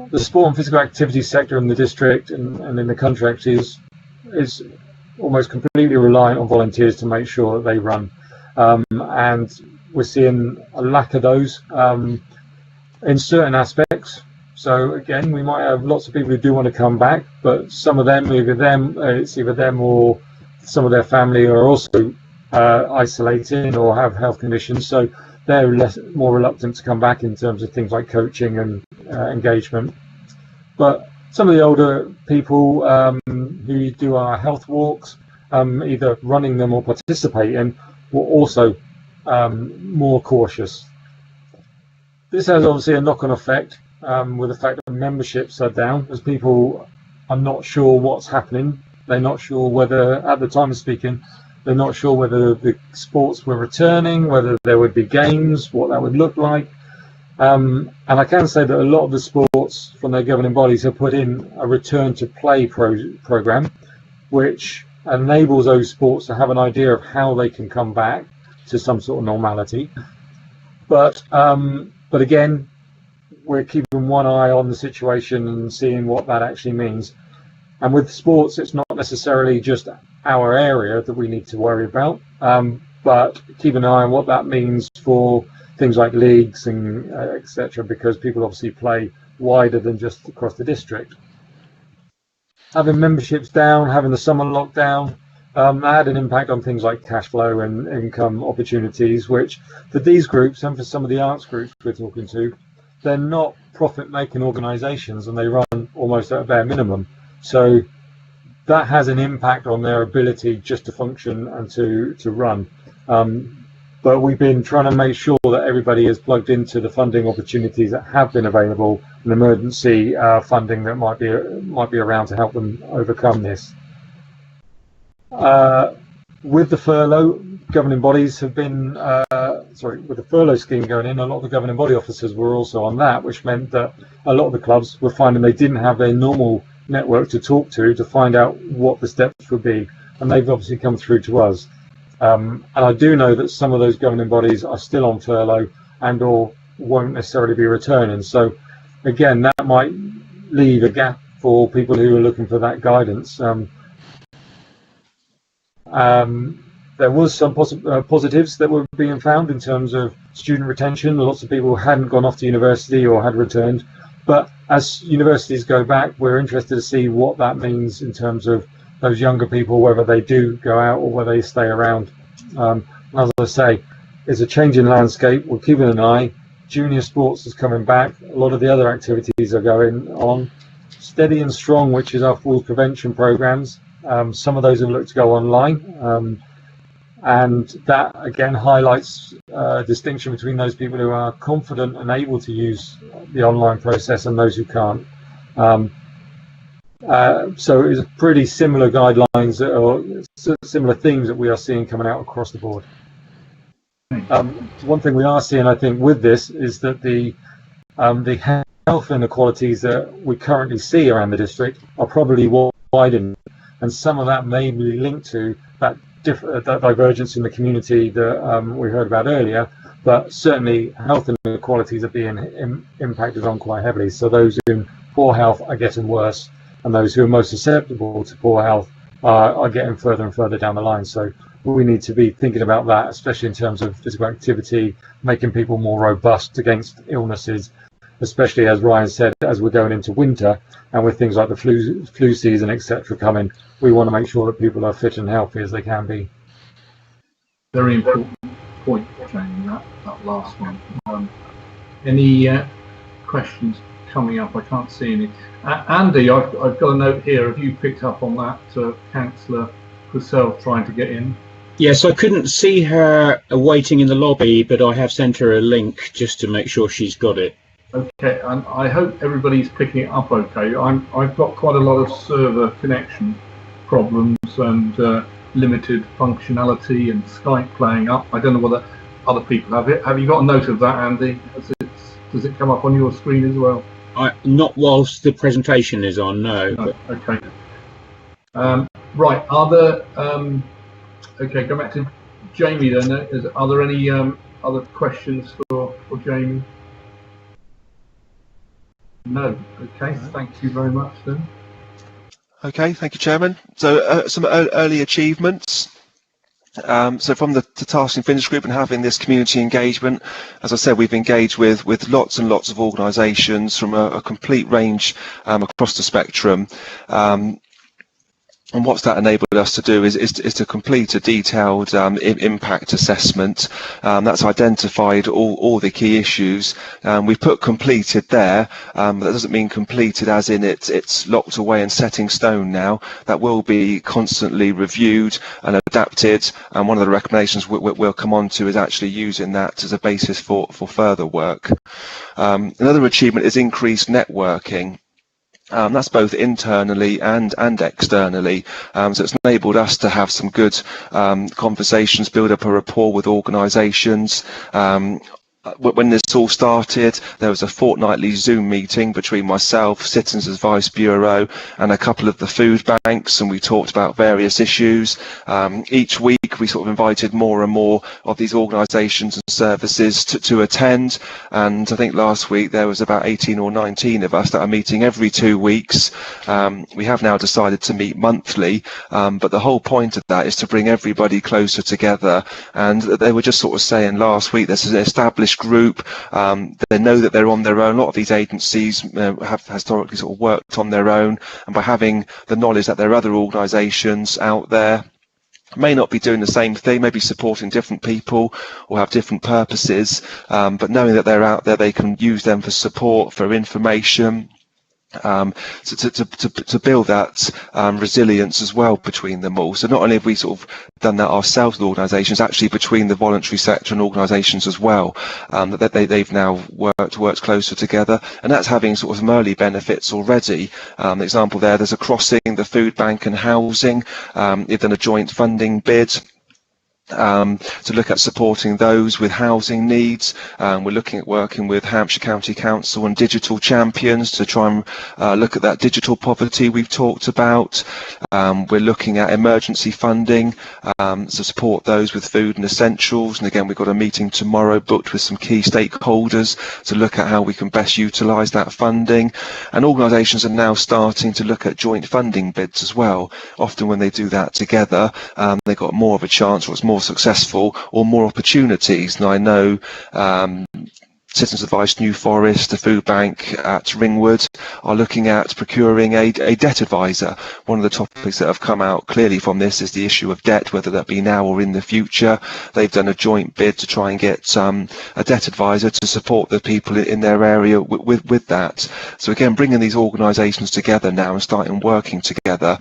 The sport and physical activity sector in the district and in the country actually is almost completely reliant on volunteers to make sure that they run. And we're seeing a lack of those in certain aspects. So again, we might have lots of people who do want to come back, but some of them, it's either them or some of their family are also isolating or have health conditions, so they're more reluctant to come back in terms of things like coaching and engagement. But some of the older people who do our health walks, either running them or participating, were also more cautious. This has obviously a knock-on effect with the fact that memberships are down, as people are not sure what's happening. They're not sure whether, at the time of speaking, they're not sure whether the sports were returning, whether there would be games, what that would look like. And I can say that a lot of the sports from their governing bodies have put in a return to play program, which enables those sports to have an idea of how they can come back to some sort of normality. But again, we're keeping one eye on the situation and seeing what that actually means. And with sports, it's not necessarily just our area that we need to worry about, but keep an eye on what that means for things like leagues and etc., because people obviously play wider than just across the district. Having memberships down, having the summer lockdown, had an impact on things like cash flow and income opportunities, which for these groups and for some of the arts groups we're talking to, they're not profit-making organisations and they run almost at a bare minimum. So that has an impact on their ability just to function and to run. But we've been trying to make sure that everybody is plugged into the funding opportunities that have been available and emergency funding that might be around to help them overcome this. With the furlough, governing bodies have been, with the furlough scheme going in, a lot of the governing body officers were also on that, which meant that a lot of the clubs were finding they didn't have their normal network to talk to find out what the steps would be. And they've obviously come through to us. And I do know that some of those governing bodies are still on furlough and or won't necessarily be returning. So again, that might leave a gap for people who are looking for that guidance. There was some positives that were being found in terms of student retention. Lots of people hadn't gone off to university or had returned. But as universities go back, we're interested to see what that means in terms of those younger people, whether they do go out or whether they stay around. As I say, it's a changing landscape. We're keeping an eye. Junior sports is coming back. A lot of the other activities are going on. Steady and Strong, which is our falls prevention programs. Some of those have looked to go online. And that again highlights distinction between those people who are confident and able to use the online process and those who can't. So it's pretty similar guidelines or similar themes that we are seeing coming out across the board. One thing we are seeing, I think, with this is that the health inequalities that we currently see around the district are probably widening, and some of that may be linked to that divergence in the community that we heard about earlier, but certainly health inequalities are being impacted on quite heavily. So those in poor health are getting worse, and those who are most susceptible to poor health are getting further and further down the line. So we need to be thinking about that, especially in terms of physical activity, making people more robust against illnesses, especially as Ryan said, as we're going into winter and with things like the flu season, etc. coming, we want to make sure that people are fit and healthy as they can be. Very important point, Jamie, that last one. Any questions coming up? I can't see any. Andy, I've got a note here. Have you picked up on that Councillor herself trying to get in? Yes, I couldn't see her waiting in the lobby, but I have sent her a link just to make sure she's got it. Okay, and I hope everybody's picking it up okay. I've got quite a lot of server connection problems and limited functionality and Skype playing up. I don't know whether other people have it. Have you got a note of that, Andy? Does it come up on your screen as well? Not whilst the presentation is on, no. Oh, okay. Right, are there... okay, go back to Jamie then. Are there any other questions for Jamie? No. Okay, thank you very much then. Okay, thank you, Chairman. So some early achievements. So from the Task and Finish group and having this community engagement, as I said, we've engaged with lots and lots of organisations from a complete range across the spectrum. And what's that enabled us to do is to complete a detailed impact assessment that's identified all the key issues. We put completed there, but that doesn't mean completed as in it's locked away and set in stone now. That will be constantly reviewed and adapted, and one of the recommendations we'll come on to is actually using that as a basis for further work. Another achievement is increased networking. That's both internally and externally, so it's enabled us to have some good conversations, build up a rapport with organisations. When this all started, there was a fortnightly Zoom meeting between myself, Citizens Advice Bureau, and a couple of the food banks, and we talked about various issues. Each week we sort of invited more and more of these organisations and services to attend, and I think last week there was about 18 or 19 of us that are meeting every 2 weeks. We have now decided to meet monthly, but the whole point of that is to bring everybody closer together, and they were just sort of saying last week this is an established group. They know that they're on their own. A lot of these agencies have historically sort of worked on their own, and by having the knowledge that there are other organisations out there may not be doing the same thing, maybe supporting different people or have different purposes, but knowing that they're out there, they can use them for support, for information. to build that resilience as well between them all. So not only have we sort of done that ourselves with organisations, actually between the voluntary sector and organisations as well, that they've now worked closer together, and that's having sort of some early benefits already. The example there's a crossing, the food bank and housing. They've done a joint funding bid to look at supporting those with housing needs. We're looking at working with Hampshire County Council and digital champions to try and look at that digital poverty we've talked about. We're looking at emergency funding to support those with food and essentials, and again we've got a meeting tomorrow booked with some key stakeholders to look at how we can best utilise that funding. And organisations are now starting to look at joint funding bids as well. Often when they do that together, they've got more of a chance, or it's more successful, or more opportunities. And I know Citizens Advice New Forest, the food bank at Ringwood are looking at procuring a debt advisor. One of the topics that have come out clearly from this is the issue of debt, whether that be now or in the future. They've done a joint bid to try and get a debt advisor to support the people in their area with that. So again, bringing these organisations together now and starting working together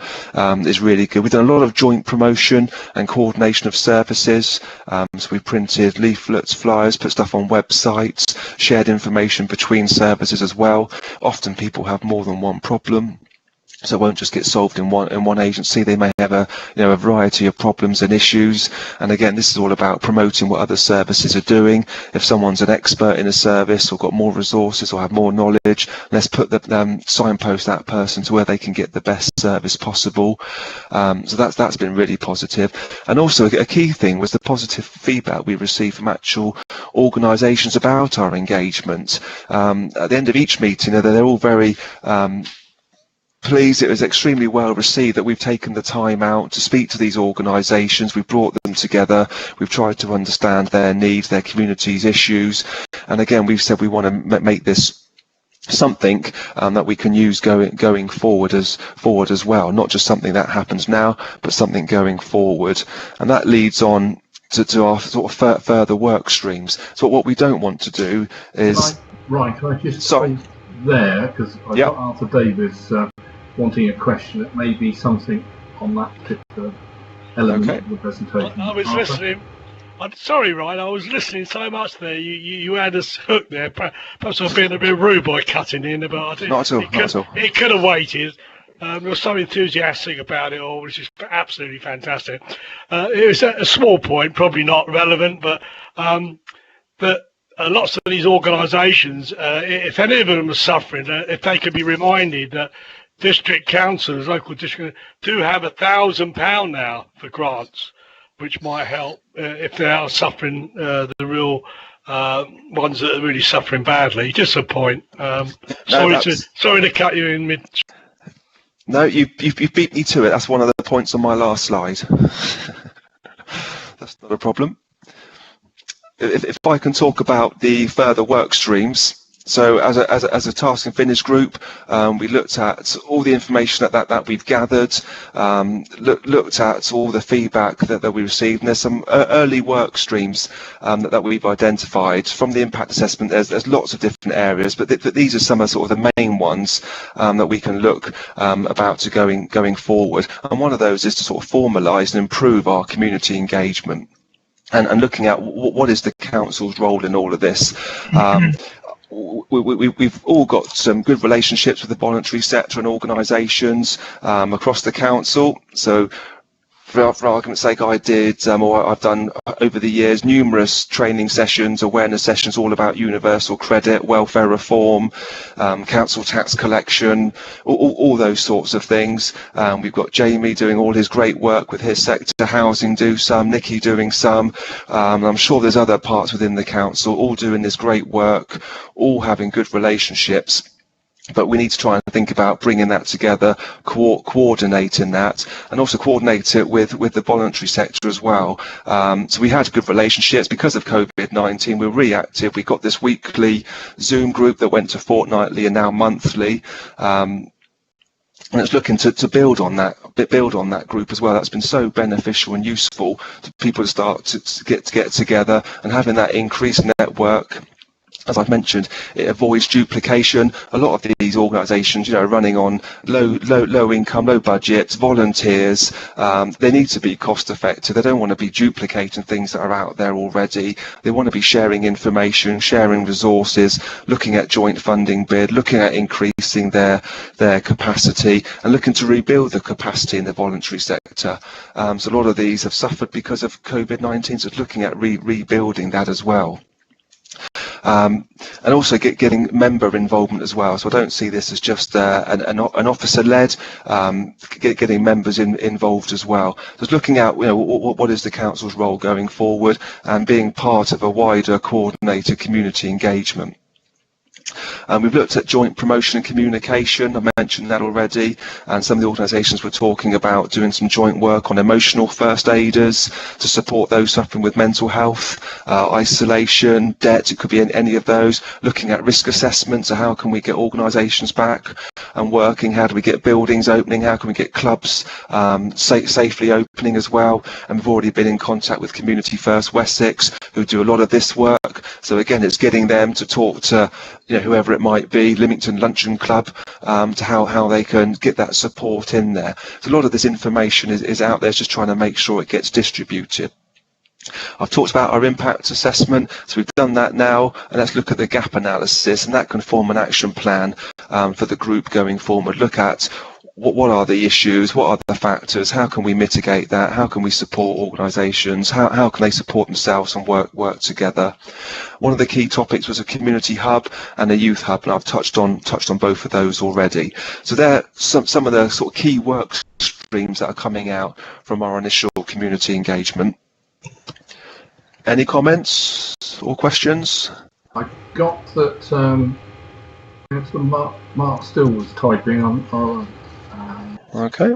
is really good. We've done a lot of joint promotion and coordination of services. So we printed leaflets, flyers, put stuff on websites, shared information between services as well. Often people have more than one problem, so it won't just get solved in one agency. They may have a variety of problems and issues. And again, this is all about promoting what other services are doing. If someone's an expert in a service or got more resources or have more knowledge, let's put the signpost that person to where they can get the best service possible. So that's been really positive. And also a key thing was the positive feedback we received from actual organisations about our engagement. At the end of each meeting, they're all very pleased. It was extremely well received that we've taken the time out to speak to these organisations. We've brought them together. We've tried to understand their needs, their communities' issues. And again, we've said we want to make this something that we can use going forward as well. Not just something that happens now, but something going forward. And that leads on to our sort of further work streams. So what we don't want to do is... Right, can I just say there, because I've got Arthur Davis wanting a question. It may be something on that particular element of the presentation. I was listening. I'm sorry, Ryan. I was listening so much there. You had us hooked there. Perhaps I've been a bit rude by cutting in, but I didn't. Not at all. It could have waited. There was so enthusiastic about it all, which is absolutely fantastic. It was a small point, probably not relevant, but lots of these organisations, if any of them are suffering, if they could be reminded that district councils, local district, do have £1,000 now for grants, which might help if they are suffering, the real ones that are really suffering badly. Just a point. Sorry to cut you in mid. No, you beat me to it. That's one of the points on my last slide. That's not a problem. If I can talk about the further work streams. So as a task and finish group, we looked at all the information that we've gathered, looked at all the feedback that we received, and there's some early work streams that we've identified from the impact assessment. There's lots of different areas, but these are some of sort of the main ones that we can look about to going forward. And one of those is to sort of formalise and improve our community engagement, and looking at what is the council's role in all of this. We've all got some good relationships with the voluntary sector and organisations across the council. So for argument's sake, I've done over the years numerous training sessions, awareness sessions, all about universal credit, welfare reform, council tax collection, all those sorts of things. We've got Jamie doing all his great work with his sector, housing do some, Nikki doing some. I'm sure there's other parts within the council all doing this great work, all having good relationships. But we need to try and think about bringing that together, coordinating that, and also coordinate it with the voluntary sector as well. So we had good relationships. Because of COVID-19, we're reactive. We got this weekly Zoom group that went to fortnightly and now monthly. And it's looking to build on that group as well. That's been so beneficial and useful for people to start to get together and having that increased network. As I've mentioned, it avoids duplication. A lot of these organisations, are running on low income, low budgets, volunteers. They need to be cost effective. They don't want to be duplicating things that are out there already. They want to be sharing information, sharing resources, looking at joint funding bid, looking at increasing their capacity, and looking to rebuild the capacity in the voluntary sector. So a lot of these have suffered because of COVID-19, so it's looking at rebuilding that as well. And also getting member involvement as well. So I don't see this as just an officer-led, getting members involved as well. Just looking at what is the council's role going forward, and being part of a wider coordinated community engagement. We've looked at joint promotion and communication. I mentioned that already, and some of the organisations were talking about doing some joint work on emotional first aiders to support those suffering with mental health, isolation, debt. It could be any of those. Looking at risk assessments, so how can we get organisations back and working? How do we get buildings opening? How can we get clubs safely opening as well? And we've already been in contact with Community First Wessex, who do a lot of this work. So again, it's getting them to talk to whoever it might be, Leamington Luncheon Club, to how they can get that support in there. So a lot of this information is out there, just trying to make sure it gets distributed. I've talked about our impact assessment, so we've done that now, and let's look at the gap analysis, and that can form an action plan for the group going forward. Look at what are the issues, what are the factors, how can we mitigate that, how can we support organisations, how can they support themselves and work together. One of the key topics was a community hub and a youth hub, and I've touched on both of those already. So they're some of the sort of key work streams that are coming out from our initial community engagement. Any comments or questions? I got that Councillor Mark Still was typing on. Okay.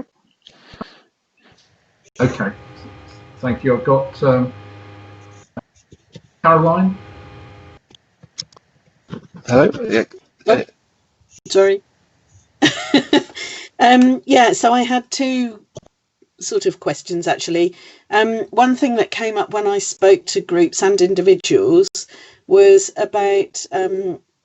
Okay. Thank you. I've got Caroline. Hello. Yeah. Oh, sorry. Yeah. So I had two sort of questions actually. One thing that came up when I spoke to groups and individuals was about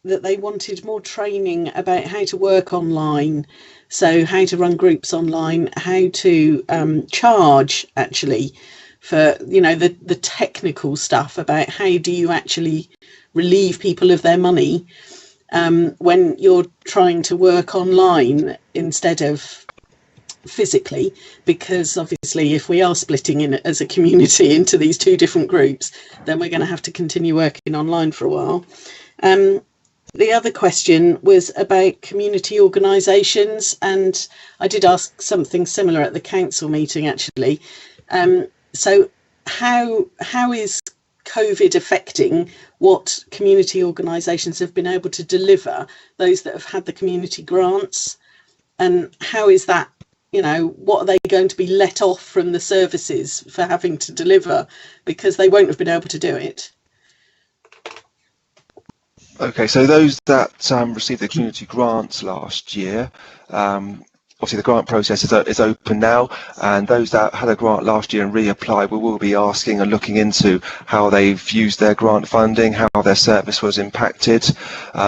that they wanted more training about how to work online. So how to run groups online, how to charge actually for, the technical stuff about how do you actually relieve people of their money when you're trying to work online instead of physically, because obviously if we are splitting in as a community into these two different groups, then we're going to have to continue working online for a while. The other question was about community organisations, and I did ask something similar at the council meeting actually. So how is COVID affecting what community organisations have been able to deliver, those that have had the community grants, and how is that, what are they going to be let off from the services for having to deliver because they won't have been able to do it? Okay, so those that received the community grants last year, obviously the grant process is open now, and those that had a grant last year and reapplied, we will be asking and looking into how they've used their grant funding, how their service was impacted.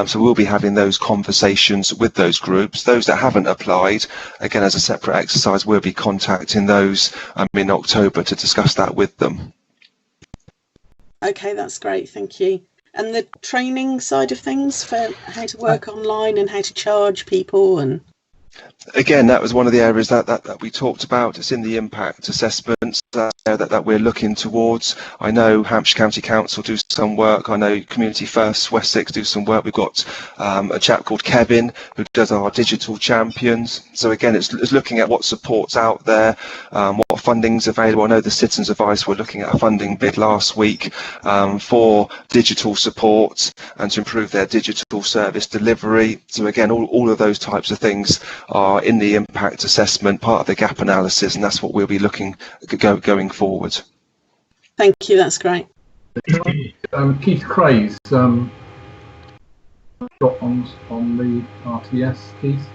So we'll be having those conversations with those groups. Those that haven't applied, again as a separate exercise, we'll be contacting those in October to discuss that with them. Okay, that's great, thank you. And the training side of things for how to work online and how to charge people and... Again, that was one of the areas that we talked about. It's in the impact assessments that we're looking towards. I know Hampshire County Council do some work. I know Community First Wessex do some work. We've got a chap called Kevin who does our digital champions. So again, it's looking at what support's out there, what funding's available. I know the Citizens Advice were looking at a funding bid last week for digital support and to improve their digital service delivery. So again, all of those types of things are in the impact assessment, part of the gap analysis, and that's what we'll be looking going forward. Thank you, that's great. Keith Craze got on the RTS, Keith.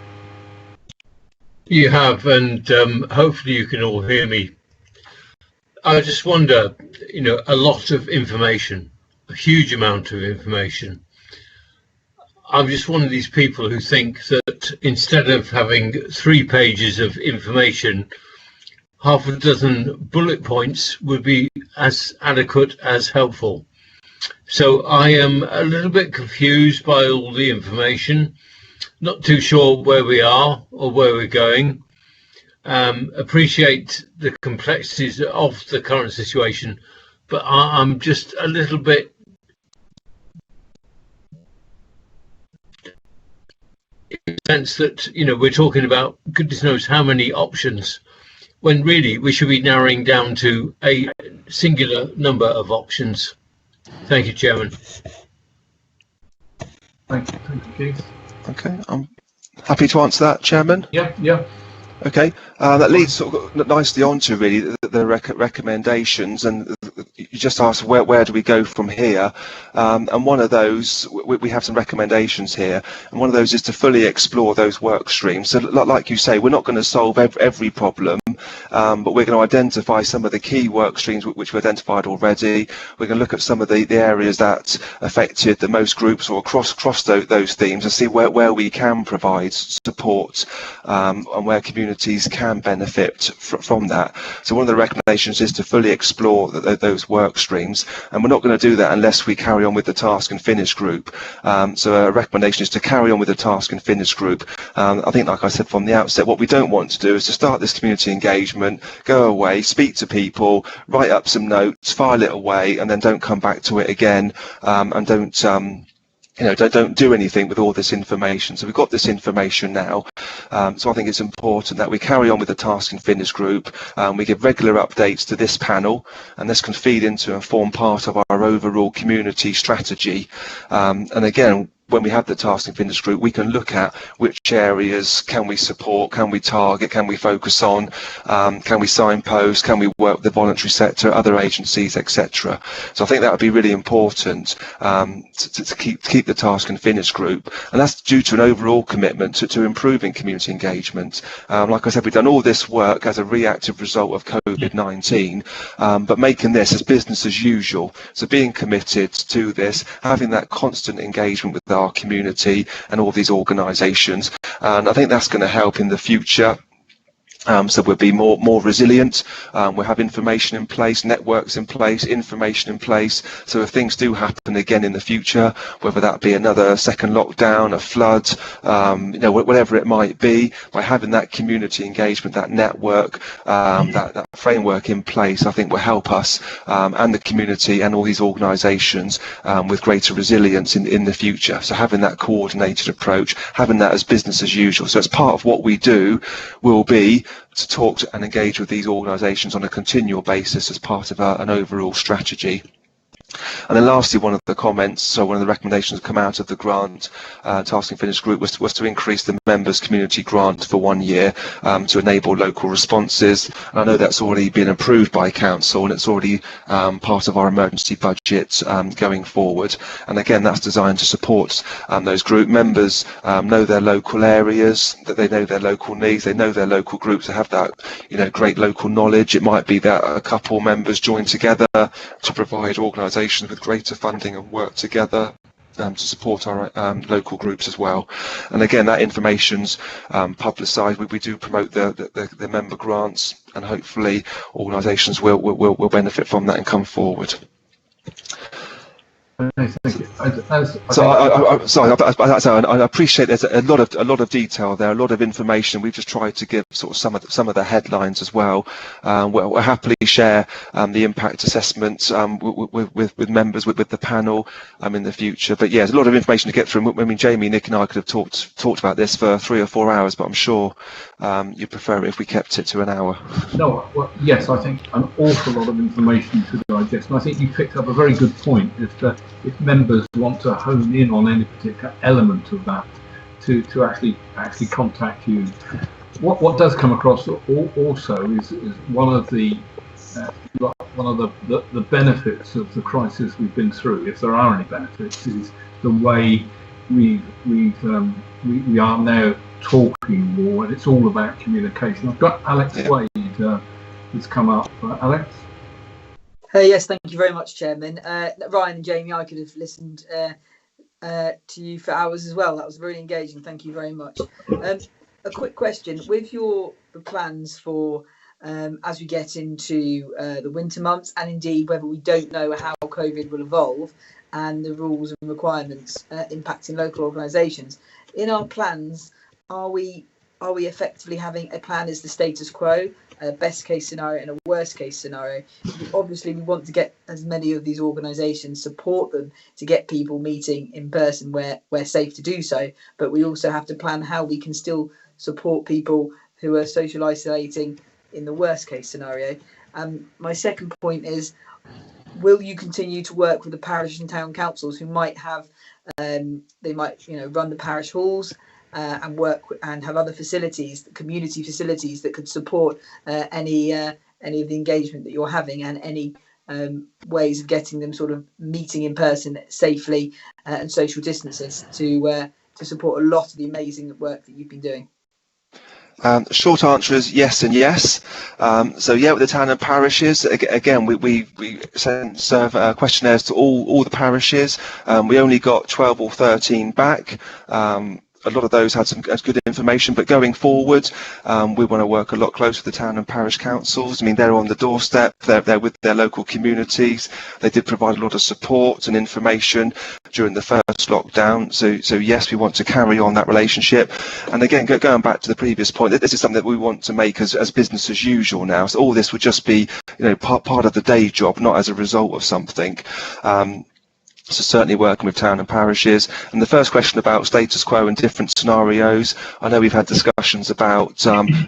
You have, and hopefully you can all hear me. I just wonder, a lot of information, a huge amount of information. I'm just one of these people who think that instead of having 3 pages of information, half a dozen bullet points would be as adequate as helpful. So I am a little bit confused by all the information, not too sure where we are or where we're going. Appreciate the complexities of the current situation, but I'm just a little bit in the sense that, you know, we're talking about goodness knows how many options, when really we should be narrowing down to a singular number of options. Thank you, Chairman. Thank you, Keith. Okay, I'm happy to answer that, Chairman. Yeah. Okay, that leads sort of nicely on to really the recommendations, and you just asked where do we go from here, and one of those, we have some recommendations here, and one of those is to fully explore those work streams. So like you say, we're not going to solve every problem, but we're going to identify some of the key work streams which we've identified already. We're going to look at some of the areas that affected the most groups or across those themes, and see where we can provide support, and where communities can benefit from that. So one of the recommendations is to fully explore those work streams, and we're not going to do that unless we carry on with the task and finish group. So a recommendation is to carry on with the task and finish group. I think, like I said from the outset, what we don't want to do is to start this community engagement, go away, speak to people, write up some notes, file it away, and then don't come back to it again, and don't do anything with all this information. So we've got this information now. So I think it's important that we carry on with the task and finish group. We give regular updates to this panel, and this can feed into and form part of our overall community strategy. And again, when we have the task and finish group, we can look at which areas can we support, can we target, can we focus on, can we signpost, can we work with the voluntary sector, other agencies, etc. So I think that would be really important, to keep the task and finish group, and that's due to an overall commitment to improving community engagement. Like I said, we've done all this work as a reactive result of COVID-19, but making this as business as usual. So being committed to this, having that constant engagement with our community and all these organisations, and I think that's going to help in the future. So we'll be more resilient. We'll have information in place, networks in place, information in place. So if things do happen again in the future, whether that be another second lockdown, a flood, whatever it might be, by having that community engagement, that network, that framework in place, I think will help us and the community and all these organisations with greater resilience in the future. So having that coordinated approach, having that as business as usual. So it's part of what we do will be to talk to and engage with these organisations on a continual basis as part of an overall strategy. And then lastly, one of the comments, so one of the recommendations that come out of the grant task and finish group was to increase the members' community grant for 1 year to enable local responses. And I know that's already been approved by council, and it's already part of our emergency budget going forward. And again, that's designed to support those group members know their local areas, that they know their local needs, they know their local groups, they have that great local knowledge. It might be that a couple members join together to provide organisations with greater funding and work together to support our local groups as well. And again, that information's publicised. We do promote the member grants, and hopefully organisations will benefit from that and come forward. Thank you. I appreciate there's a lot of detail there, a lot of information. We've just tried to give sort of some of the headlines as well. We'll happily share the impact assessment with members with the panel in the future. But yeah, there's a lot of information to get through. I mean, Jamie, Nick, and I could have talked about this for 3 or 4 hours, but I'm sure you'd prefer it if we kept it to an hour. No, well, yes, I think an awful lot of information to digest, and I think you picked up a very good point. If members want to hone in on any particular element of that, to actually contact you. What does come across also is one of the benefits of the crisis we've been through, if there are any benefits, is the way we are now talking more, and it's all about communication. I've got Alex Wade who's come up. Alex? Yes, thank you very much, Chairman. Ryan and Jamie, I could have listened to you for hours as well. That was really engaging. Thank you very much. A quick question: with the plans for as we get into the winter months, and indeed whether we don't know how COVID will evolve and the rules and requirements impacting local organisations, in our plans, are we effectively having a plan as the status quo, a best case scenario and a worst case scenario? Obviously, we want to get as many of these organisations, support them to get people meeting in person where safe to do so, but we also have to plan how we can still support people who are social isolating in the worst case scenario. My second point is, will you continue to work with the parish and town councils who might have they might run the parish halls and work and have other facilities, community facilities that could support any of the engagement that you're having, and any ways of getting them sort of meeting in person safely and social distances to support a lot of the amazing work that you've been doing? Short answer is yes and yes. So yeah, with the town and parishes, again, we serve questionnaires to all the parishes. We only got 12 or 13 back. A lot of those had some good information, but going forward, we want to work a lot closer with the town and parish councils. I mean, they're on the doorstep, they're with their local communities. They did provide a lot of support and information during the first lockdown. So yes, we want to carry on that relationship. And again, going back to the previous point, this is something that we want to make as business as usual now. So all this would just be, part of the day job, not as a result of something. So certainly working with town and parishes. And the first question about status quo and different scenarios, I know we've had discussions about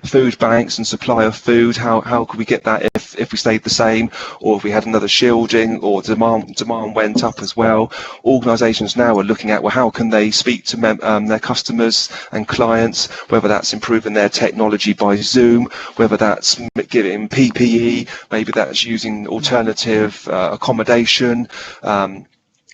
food banks and supply of food. How could we get that if we stayed the same, or if we had another shielding, or demand went up as well? Organisations now are looking at, well, how can they speak to their customers and clients, whether that's improving their technology by Zoom, whether that's giving PPE, maybe that's using alternative accommodation.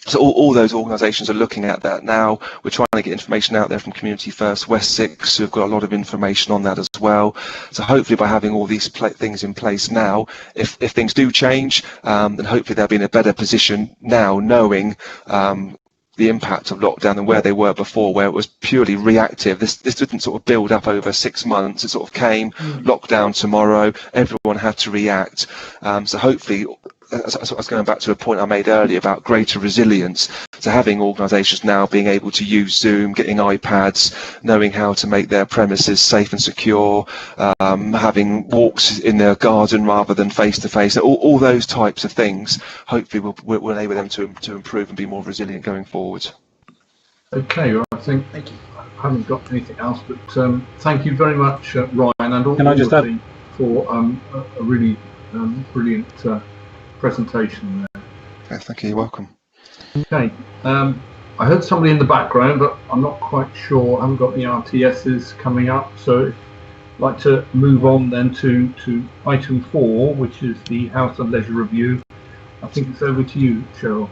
So all those organisations are looking at that now. We're trying to get information out there from Community First Wessex, who've got a lot of information on that as well. So hopefully by having all these things in place now, if things do change, then hopefully they'll be in a better position now, knowing the impact of lockdown and where they were before, where it was purely reactive. This didn't sort of build up over 6 months. It sort of came, lockdown tomorrow, everyone had to react. So hopefully, I was going back to a point I made earlier about greater resilience. So having organisations now being able to use Zoom, getting iPads, knowing how to make their premises safe and secure, having walks in their garden rather than face-to-face, all those types of things, hopefully will enable them to improve and be more resilient going forward. Okay, well, I think I haven't got anything else, but thank you very much, Ryan, and all of you for a really brilliant presentation there. Okay, thank you. You're welcome. Okay, I heard somebody in the background, but I'm not quite sure. I haven't got the RTSs coming up, so I'd like to move on then to item 4, which is the House and Leisure Review. I think it's over to you, Cheryl.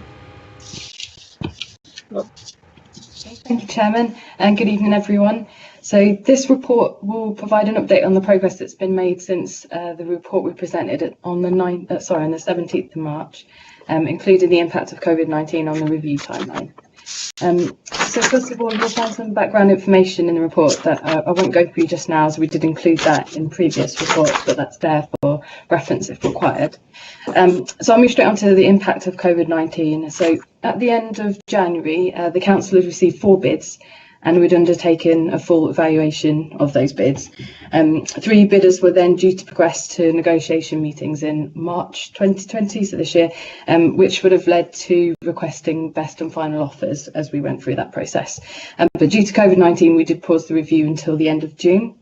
Thank you, Chairman, and good evening, everyone. So this report will provide an update on the progress that's been made since the report we presented on the 17th of March, including the impact of COVID-19 on the review timeline. So first of all, you'll find some background information in the report that I won't go through just now, as we did include that in previous reports, but that's there for reference if required. So I'll move straight on to the impact of COVID-19. So at the end of January, the council had received 4 bids, and we'd undertaken a full evaluation of those bids. 3 bidders were then due to progress to negotiation meetings in March 2020, so this year, which would have led to requesting best and final offers as we went through that process. But due to COVID-19, we did pause the review until the end of June.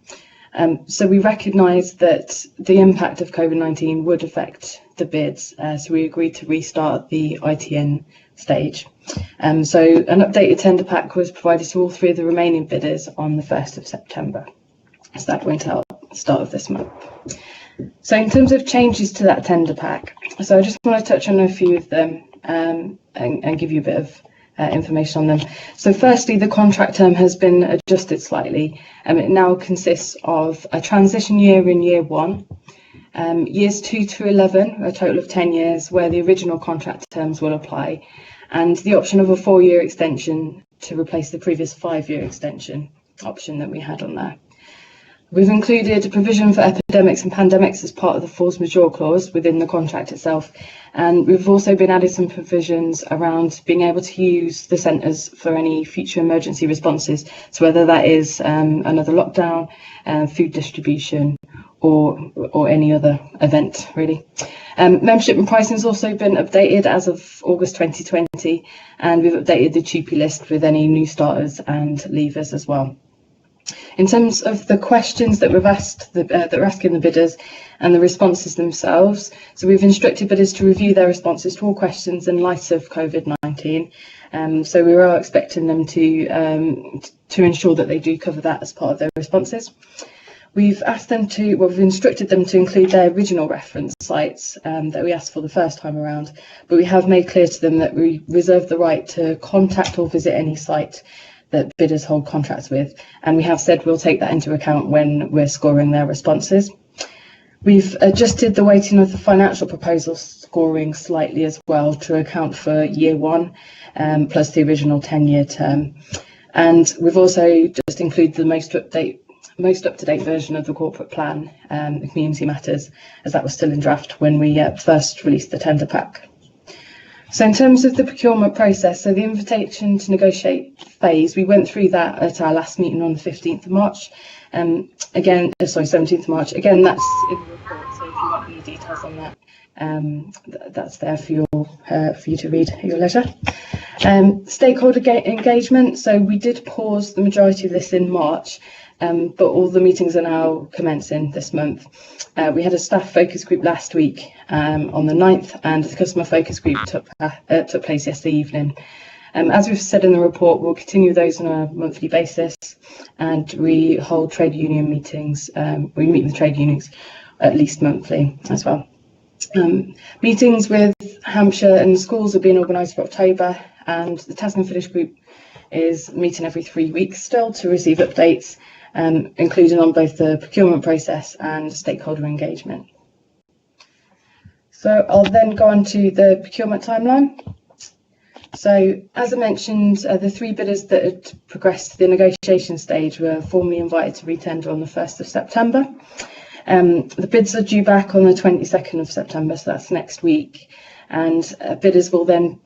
So we recognised that the impact of COVID-19 would affect the bids, so we agreed to restart the ITN stage. So an updated tender pack was provided to all 3 of the remaining bidders on the 1st of September. So that went out at the start of this month. So in terms of changes to that tender pack, so I just want to touch on a few of them and give you a bit of information on them. So firstly, the contract term has been adjusted slightly. It now consists of a transition year in year 1, years 2 to 11, a total of 10 years, where the original contract terms will apply, and the option of a 4-year extension to replace the previous 5-year extension option that we had on there. We've included a provision for epidemics and pandemics as part of the force majeure clause within the contract itself, and we've also been added some provisions around being able to use the centres for any future emergency responses, so whether that is another lockdown, food distribution, or any other event really. Membership and pricing has also been updated as of August 2020, and we've updated the TUPE list with any new starters and leavers as well. In terms of the questions that we've asked, that we're asking the bidders and the responses themselves, so we've instructed bidders to review their responses to all questions in light of COVID-19. So we are expecting them to ensure that they do cover that as part of their responses. We've asked them to, well, we've instructed them to include their original reference sites that we asked for the first time around, but we have made clear to them that we reserve the right to contact or visit any site that bidders hold contracts with, and we have said we'll take that into account when we're scoring their responses. We've adjusted the weighting of the financial proposal scoring slightly as well to account for year one plus the original 10-year term, and we've also just included the most up-to-date version of the corporate plan, the community matters, as that was still in draft when we first released the tender pack. So in terms of the procurement process, so the invitation to negotiate phase, we went through that at our last meeting on the 15th of March. 17th of March. Again, that's in the report, so if you want any details on that, that's there for you to read at your leisure. Stakeholder engagement, so we did pause the majority of this in March, but all the meetings are now commencing this month. We had a staff focus group last week on the 9th, and the customer focus group took place yesterday evening. As we've said in the report, we'll continue those on a monthly basis, and we hold trade union meetings. We meet with trade unions at least monthly as well. Meetings with Hampshire and schools are being organised for October, and the Task and Finish group is meeting every 3 weeks still to receive updates, including on both the procurement process and stakeholder engagement. So I'll then go on to the procurement timeline. So as I mentioned, the 3 bidders that had progressed to the negotiation stage were formally invited to retender on the 1st of September. The bids are due back on the 22nd of September, so that's next week. And bidders will then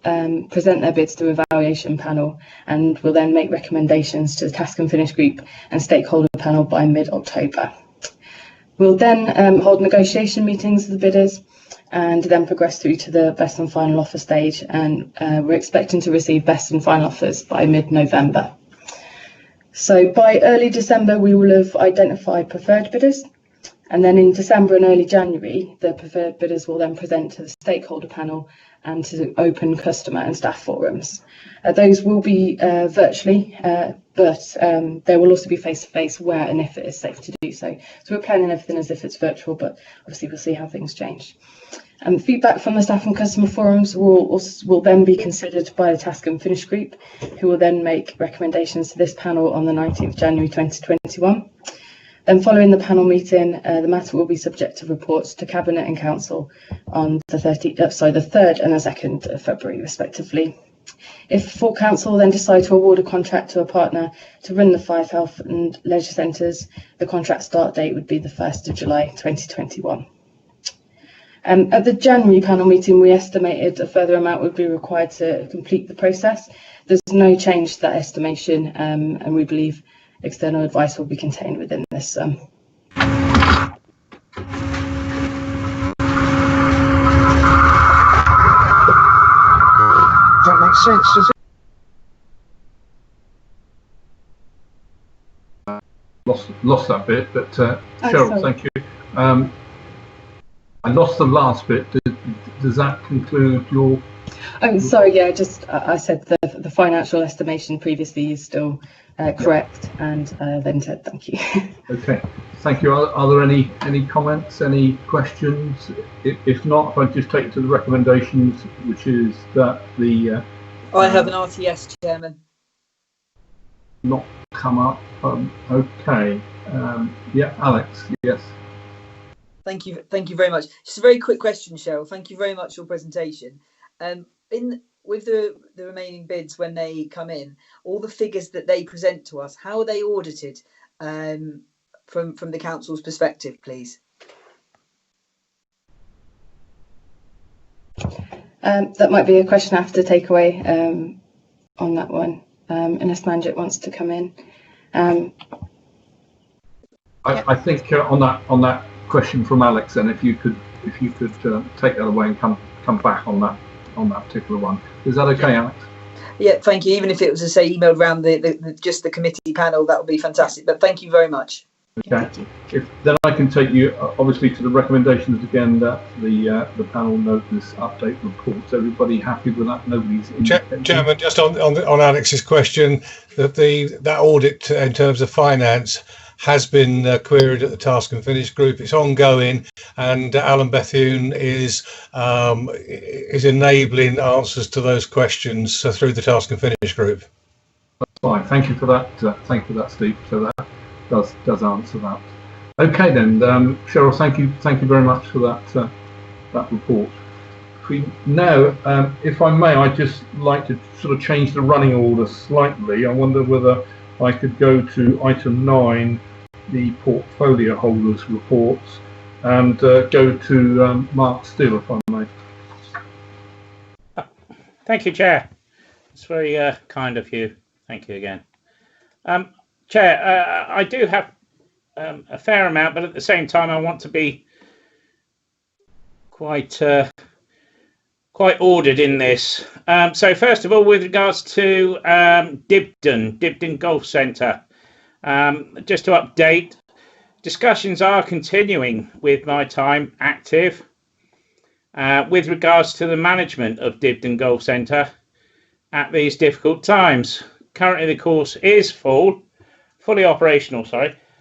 present their bids to the evaluation panel, and will then make recommendations to the Task and Finish group and stakeholder panel by mid-October. We'll then hold negotiation meetings with the bidders and then progress through to the best and final offer stage, and we're expecting to receive best and final offers by mid-November. So by early December we will have identified preferred bidders, and then in December and early January the preferred bidders will then present to the stakeholder panel and to open customer and staff forums. Those will be virtually, but there will also be face-to-face where and if it is safe to do so. So we're planning everything as if it's virtual, but obviously we'll see how things change. Feedback from the staff and customer forums will then be considered by the Task and Finish group, who will then make recommendations to this panel on the 19th of January 2021. Then following the panel meeting, the matter will be subject to reports to Cabinet and Council on the 3rd and the 2nd of February respectively. If full council then decide to award a contract to a partner to run the 5 health and leisure centres, the contract start date would be the 1st of July 2021. At the January panel meeting, we estimated a further amount would be required to complete the process. There's no change to that estimation, and we believe external advice will be contained within this sum. That makes sense, does it? Lost that bit, but Cheryl, thank you. I lost the last bit. Does that conclude your? Oh, sorry. Yeah, just I said the financial estimation previously is still correct, and then said thank you. Okay, thank you. Are there any comments, any questions? If not, if I just take to the recommendations, which is that the. I have an RTS, Chairman. Not come up. Okay. Yeah, Alex. Yes. Thank you very much. Just a very quick question, Cheryl. Thank you very much for your presentation. with the remaining bids when they come in, all the figures that they present to us, how are they audited from the council's perspective, please? That might be a question I have to take away on that one, unless Manjit wants to come in. I think on that question from Alex, and if you could take that away and come back on that particular one, is that okay, Alex? Yeah, thank you. Even if it was to say emailed around just the committee panel, that would be fantastic. But thank you very much. Okay. Then I can take you obviously to the recommendations again that the panel note this update reports. Everybody happy with that? Nobody's Chairman, just on Alex's question, that audit in terms of finance has been queried at the Task and Finish group. It's ongoing, and Alan Bethune is enabling answers to those questions through the Task and Finish group. That's fine. Thank you for that. Thank you for that, Steve. So that does answer that. Okay then, Cheryl. Thank you very much for that report. Now, if I may, I'd just like to sort of change the running order slightly. I wonder whether I could go to item 9, the portfolio holders reports, and go to Mark Steele, if I may. Thank you, Chair. It's very kind of you. Thank you again. Chair, I do have a fair amount, but at the same time, I want to be quite ordered in this. So first of all, with regards to Dibden Golf Centre, just to update, discussions are continuing with My Time Active with regards to the management of Dibden Golf Centre at these difficult times. Currently, the course is fully operational,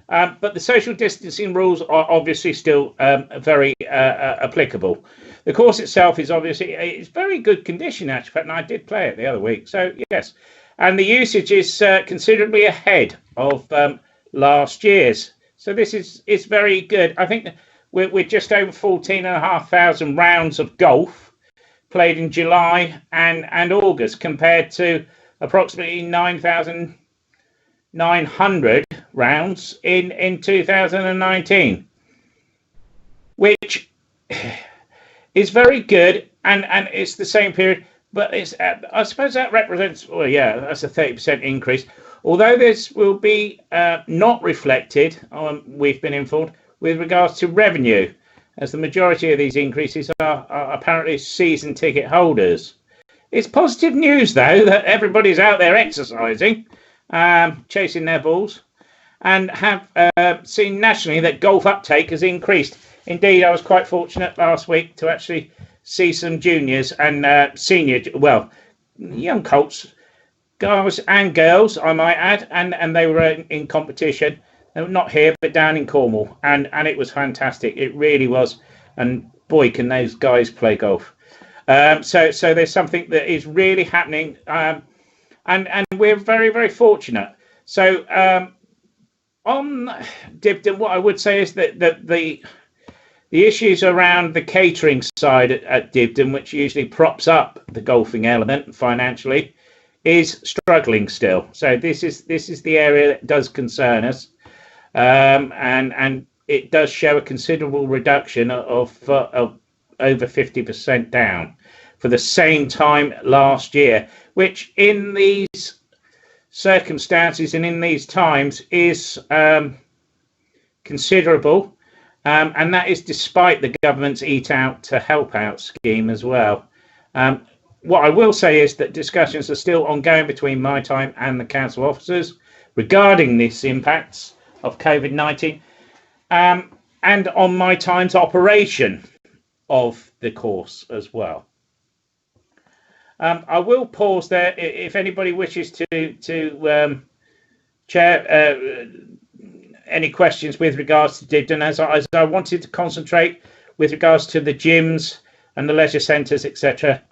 but the social distancing rules are obviously still very applicable. The course itself is obviously it's very good condition, actually, and I did play it the other week, so yes. And the usage is considerably ahead of last year's. So this is very good. I think we're just over 14,500 rounds of golf played in July and August, compared to approximately 9,900 rounds in 2019, which is very good, and it's the same period, but it's I suppose that represents, well, yeah, that's a 30% increase, although this will be not reflected on, we've been informed, with regards to revenue, as the majority of these increases are apparently season ticket holders. It's positive news, though, that everybody's out there exercising, chasing their balls, and have seen nationally that golf uptake has increased. Indeed, I was quite fortunate last week to actually see some juniors and senior, well, young colts, guys and girls, I might add, and they were in competition. They were not here, but down in Cornwall, and it was fantastic. It really was, and boy, can those guys play golf. So there's something that is really happening, and we're very, very fortunate. So on Dibden, what I would say is that the issues around the catering side at Dibden, which usually props up the golfing element financially, is struggling still. So this is the area that does concern us, and it does show a considerable reduction of over 50% down for the same time last year, which in these circumstances and in these times is considerable, and that is despite the government's Eat Out to Help Out scheme as well. What I will say is that discussions are still ongoing between My Time and the council officers regarding these impacts of COVID-19 and on My Time's operation of the course as well. I will pause there if anybody wishes to chair any questions with regards to Dibden, as I wanted to concentrate with regards to the gyms and the leisure centres, etc.,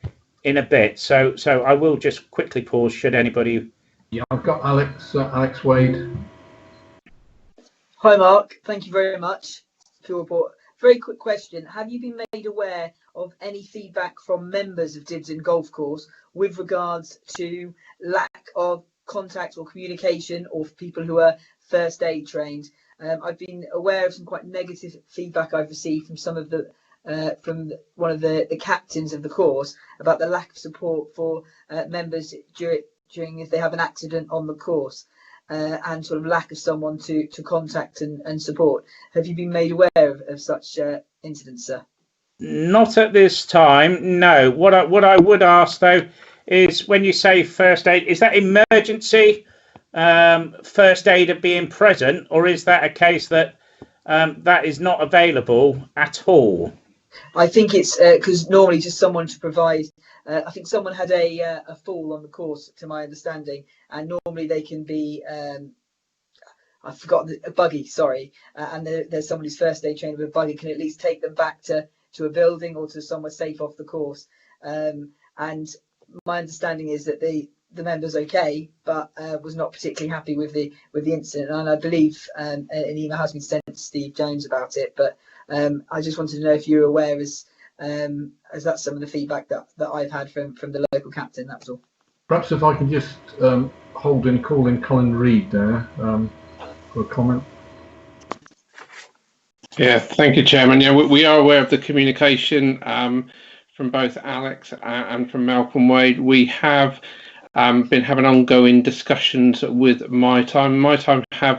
in a bit. So I will just quickly pause should anybody. Yeah, I've got Alex Wade. Hi, Mark. Thank you very much for your report. very quick question. Have you been made aware of any feedback from members of Dibden Golf Course with regards to lack of contact or communication, or for people who are first aid trained? I've been aware of some quite negative feedback I've received from some of the one of the captains of the course about the lack of support for members during if they have an accident on the course, and sort of lack of someone to contact and support. Have you been made aware of such incidents, sir? Not at this time, no. What I would ask though is, when you say first aid, is that emergency first aid being present, or is that a case that that is not available at all? I think it's because normally just someone to provide. I think someone had a fall on the course, to my understanding, and normally they can be. I've forgotten a buggy. Sorry, and there's someone who's first aid trained with a buggy can at least take them back to a building or to somewhere safe off the course. And my understanding is that the member's okay, but was not particularly happy with the incident. And I believe an email has been sent to Steve Jones about it. But I just wanted to know if you're aware, as that's some of the feedback that I've had from the local captain. That's all. Perhaps if I can just call in Colin Reid there for a comment. Yeah, thank you, Chairman. Yeah, we are aware of the communication from both Alex and from Malcolm Wade. We have been having ongoing discussions with My Time. My Time have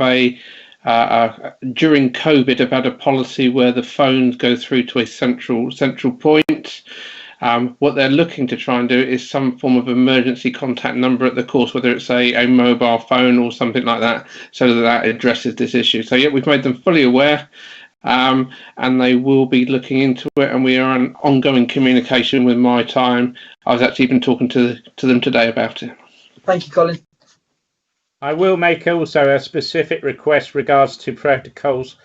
during COVID, have had a policy where the phones go through to a central point. What they're looking to try and do is some form of emergency contact number at the course, whether it's a mobile phone or something like that, so that addresses this issue. So yeah, we've made them fully aware. And they will be looking into it, and we are in ongoing communication with My Time. I was actually even talking to them today about it. Thank you, Colin. I will make also a specific request regards to protocols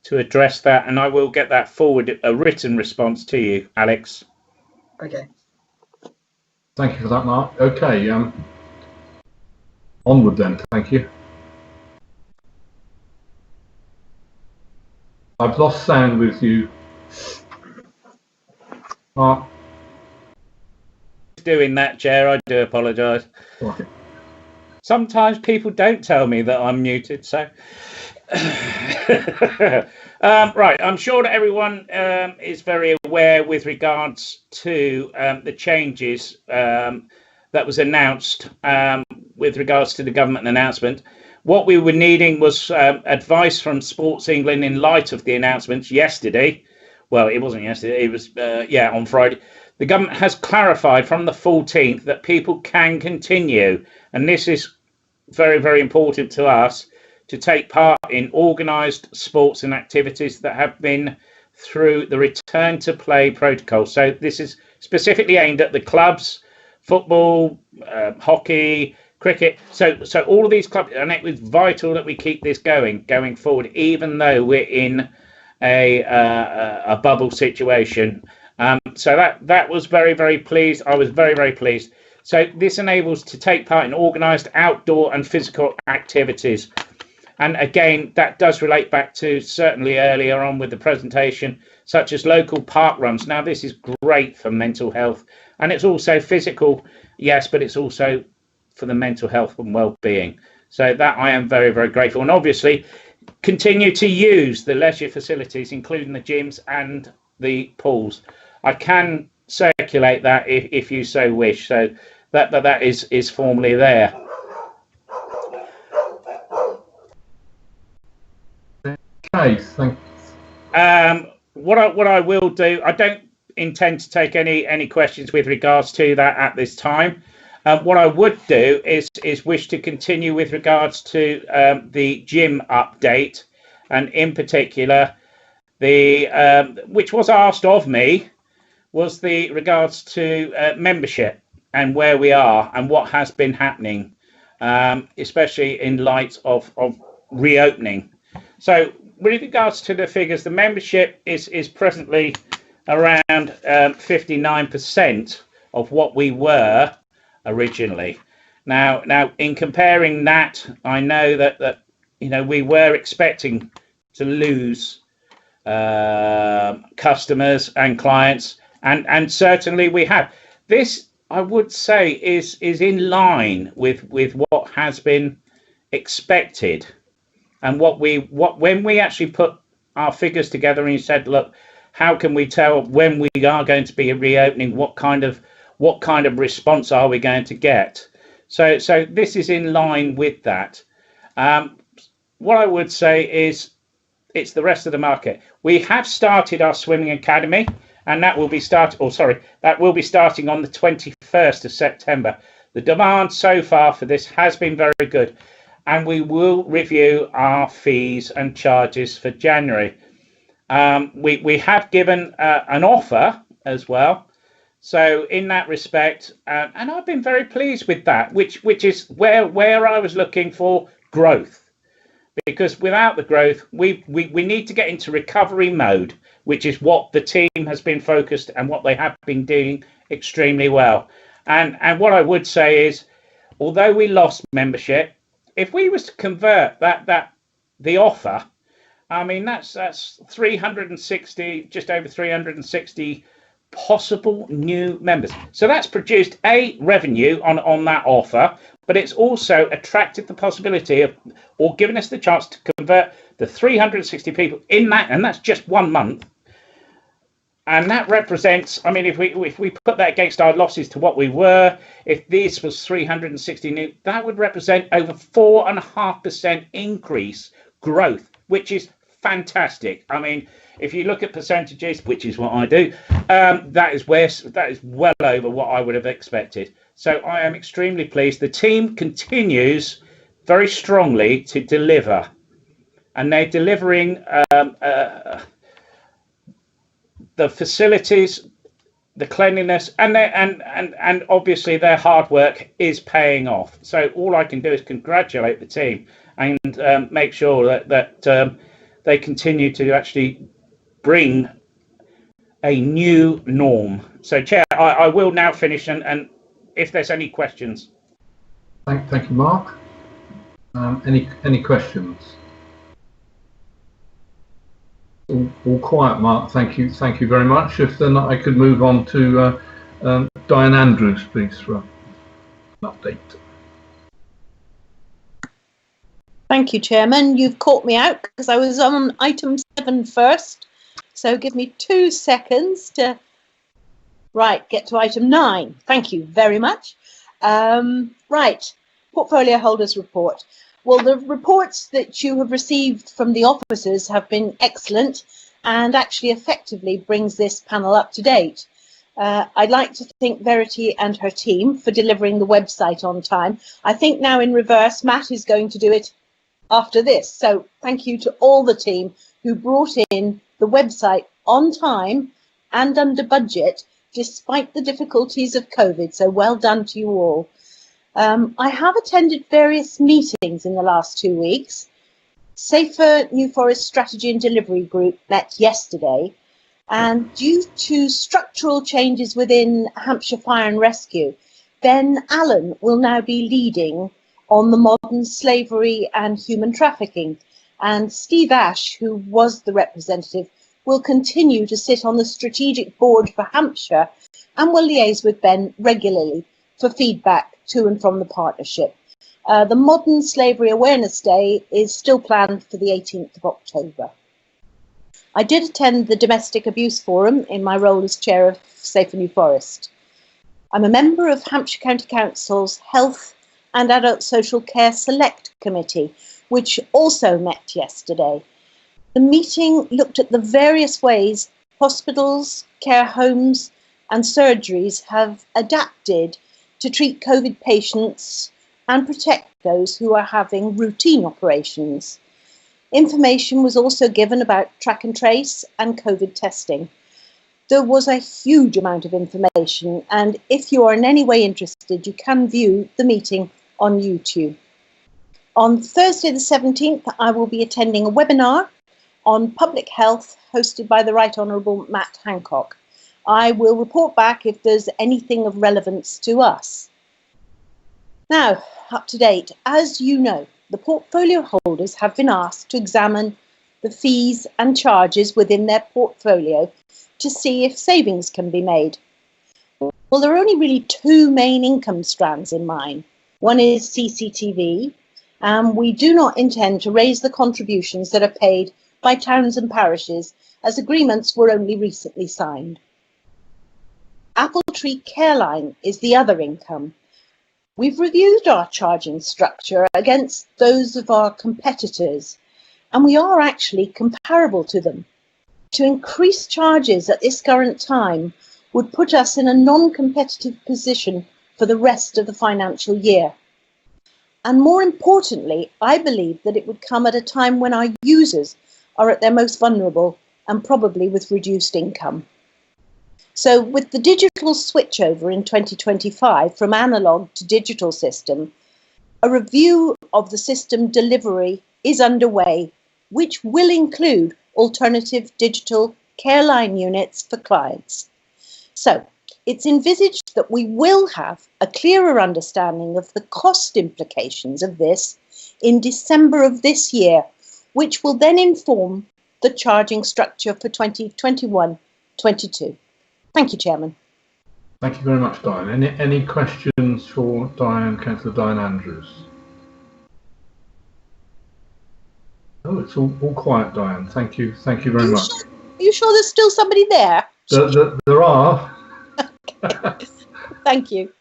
to address that, and I will get that forward, a written response to you, Alex. Okay. Thank you for that, Mark. Okay, onward then. Thank you. I've lost sound with you, Mark. Doing that, Chair, I do apologise. Right. Sometimes people don't tell me that I'm muted, so right. I'm sure that everyone is very aware with regards to the changes that was announced with regards to the government announcement. What we were needing was advice from Sports England in light of the announcements yesterday. Well, it wasn't yesterday, it was, on Friday. The government has clarified from the 14th that people can continue, and this is very, very important to us, to take part in organised sports and activities that have been through the return to play protocol. So this is specifically aimed at the clubs, football, hockey, cricket, so all of these clubs, and it was vital that we keep this going forward, even though we're in a bubble situation. So that was very, very pleased. I was very, very pleased. So this enables to take part in organised outdoor and physical activities. And again, that does relate back to certainly earlier on with the presentation, such as local park runs. Now, this is great for mental health, and it's also physical, yes, but it's also for the mental health and well-being. So that I am very, very grateful. And obviously continue to use the leisure facilities, including the gyms and the pools. I can circulate that if you so wish. So that is formally there. Okay, thanks. What I will do, I don't intend to take any questions with regards to that at this time. What I would do is wish to continue with regards to the gym update, and in particular, the which was asked of me, was the regards to membership and where we are and what has been happening, especially in light of reopening. So with regards to the figures, the membership is presently around 59% of what we were originally. Now in comparing that, I know that we were expecting to lose customers and clients, and certainly we have. This, I would say, is in line with what has been expected, and when we actually put our figures together and you said, look, how can we tell when we are going to be reopening? What kind of response are we going to get? So this is in line with that. What I would say is it's the rest of the market. We have started our swimming academy, and that will be starting on the 21st of September. The demand so far for this has been very good, and we will review our fees and charges for January. We have given an offer as well. So in that respect, and I've been very pleased with that, which is where I was looking for growth, because without the growth, we need to get into recovery mode, which is what the team has been focused and what they have been doing extremely well. And what I would say is, although we lost membership, if we was to convert the offer, I mean that's 360, just over 360 possible new members. So that's produced revenue on that offer, but it's also attracted the possibility of, or given us the chance to convert the 360 people in that, and that's just 1 month. And that represents, I mean, if we put that against our losses to what we were, if this was 360 new, that would represent over 4.5% increase growth, which is fantastic. I mean, if you look at percentages, which is what I do, that is well over what I would have expected. So I am extremely pleased. The team continues very strongly to deliver, and they're delivering the facilities, the cleanliness, and obviously their hard work is paying off. So all I can do is congratulate the team and make sure that they continue to actually bring a new norm. So, Chair, I will now finish, and if there's any questions. Thank you, Mark. Any questions? All quiet, Mark. Thank you very much. If then I could move on to Diane Andrews, please, for an update. Thank you, Chairman. You've caught me out because I was on item 7 first. So give me 2 seconds to get to item 9. Thank you very much. Right, portfolio holders report. Well, the reports that you have received from the officers have been excellent and actually effectively brings this panel up to date. I'd like to thank Verity and her team for delivering the website on time. I think now in reverse, Matt is going to do it after this. So thank you to all the team who brought in the website on time and under budget, despite the difficulties of COVID. So well done to you all. I have attended various meetings in the last 2 weeks. Safer New Forest Strategy and Delivery Group met yesterday, and due to structural changes within Hampshire Fire and Rescue, Ben Allen will now be leading on the modern slavery and human trafficking, and Steve Ash, who was the representative, will continue to sit on the strategic board for Hampshire and will liaise with Ben regularly for feedback to and from the partnership. The Modern Slavery Awareness Day is still planned for the 18th of October. I did attend the Domestic Abuse Forum in my role as chair of Safer New Forest. I'm a member of Hampshire County Council's Health and Adult Social Care Select Committee, which also met yesterday. The meeting looked at the various ways hospitals, care homes and surgeries have adapted to treat COVID patients and protect those who are having routine operations. Information was also given about track and trace and COVID testing. There was a huge amount of information, and if you are in any way interested, you can view the meeting on YouTube. On Thursday the 17th, I will be attending a webinar on public health hosted by the Right Honourable Matt Hancock. I will report back if there's anything of relevance to us. Now, up to date, as you know, the portfolio holders have been asked to examine the fees and charges within their portfolio to see if savings can be made. Well, there are only really two main income strands in mine. One is CCTV, and we do not intend to raise the contributions that are paid by towns and parishes, as agreements were only recently signed. Apple Tree Careline is the other income. We've reviewed our charging structure against those of our competitors, and we are actually comparable to them. To increase charges at this current time would put us in a non-competitive position for the rest of the financial year. And more importantly, I believe that it would come at a time when our users are at their most vulnerable and probably with reduced income. So with the digital switchover in 2025 from analogue to digital system, a review of the system delivery is underway, which will include alternative digital care line units for clients. So it's envisaged that we will have a clearer understanding of the cost implications of this in December of this year, which will then inform the charging structure for 2021-22. Thank you, Chairman. Thank you very much, Diane. Any questions for Diane, Councillor Diane Andrews? Oh, it's all quiet, Diane. Thank you very much. Are you sure there's still somebody there? There are. Thank you.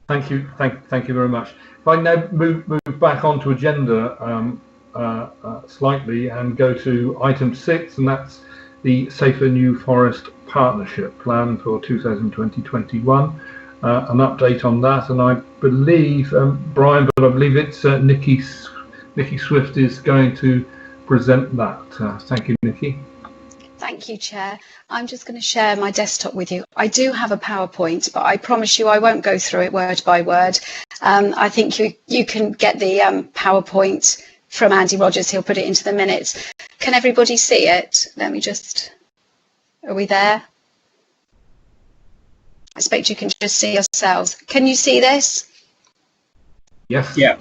Thank you very much. If I now move back onto agenda slightly and go to item 6, and that's the Safer New Forest Partnership Plan for 2020-21. An update on that, and I believe Brian, but I believe it's Nikki Swift is going to present that. Thank you, Nikki. Thank you, Chair. I'm just going to share my desktop with you. I do have a PowerPoint, but I promise you I won't go through it word by word. I think you can get the PowerPoint from Andy Rogers. He'll put it into the minutes. Can everybody see it? Let me just... Are we there? I expect you can just see yourselves. Can you see this? Yes. Yeah.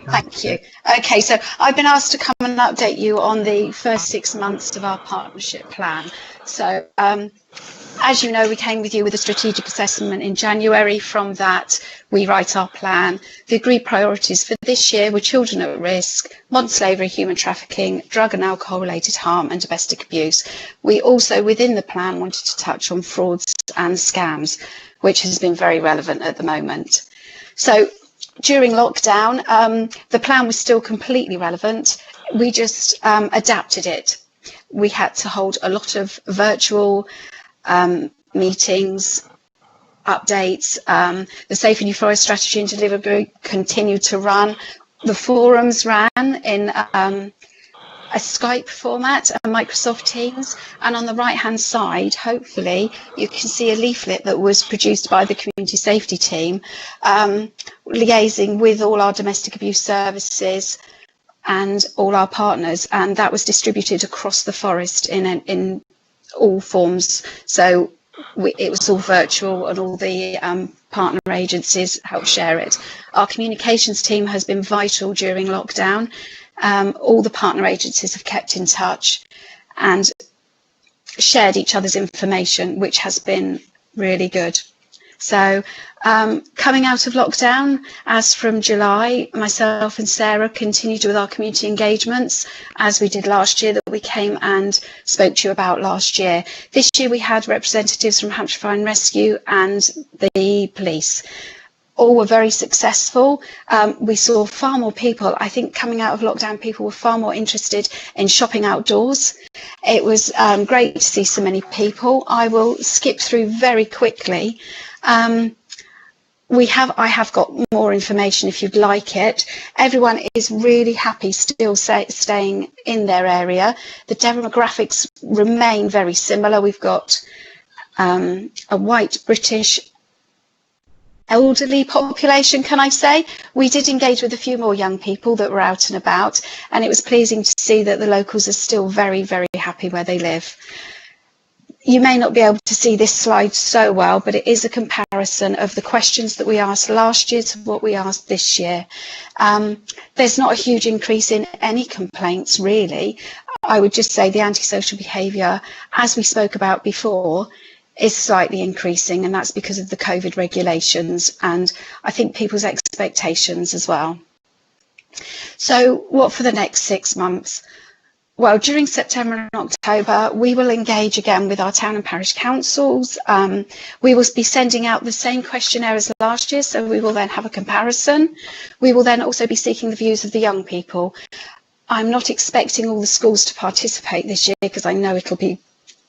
Thank you. Okay, so I've been asked to come and update you on the first 6 months of our partnership plan. So, as you know, we came with you with a strategic assessment in January. From that, we write our plan. The agreed priorities for this year were children at risk, modern slavery, human trafficking, drug and alcohol-related harm, and domestic abuse. We also, within the plan, wanted to touch on frauds and scams, which has been very relevant at the moment. So, during lockdown, the plan was still completely relevant. We just adapted it. We had to hold a lot of virtual meetings, updates. The Safer New Forest Strategy and Delivery continued to run. The forums ran in a Skype format and Microsoft Teams, and on the right hand side, hopefully you can see a leaflet that was produced by the community safety team, liaising with all our domestic abuse services and all our partners, and that was distributed across the forest in all forms. So it was all virtual, and all the partner agencies helped share it. Our communications team has been vital during lockdown. All the partner agencies have kept in touch and shared each other's information, which has been really good. So coming out of lockdown, as from July, myself and Sarah continued with our community engagements, as we did last year, that we came and spoke to you about last year. This year we had representatives from Hampshire Fire and Rescue and the police. All were very successful. We saw far more people. I think coming out of lockdown, people were far more interested in shopping outdoors. It was great to see so many people. I will skip through very quickly. I have got more information if you'd like it. Everyone is really happy still staying in their area. The demographics remain very similar. We've got a white British elderly population, can I say. We did engage with a few more young people that were out and about, and it was pleasing to see that the locals are still very, very happy where they live. You may not be able to see this slide so well, but it is a comparison of the questions that we asked last year to what we asked this year. There's not a huge increase in any complaints, really. I would just say the antisocial behaviour, as we spoke about before, is slightly increasing, and that's because of the COVID regulations and I think people's expectations as well. So what for the next 6 months? Well, during September and October, we will engage again with our town and parish councils. We will be sending out the same questionnaire as last year, so we will then have a comparison. We will then also be seeking the views of the young people. I'm not expecting all the schools to participate this year because I know it'll be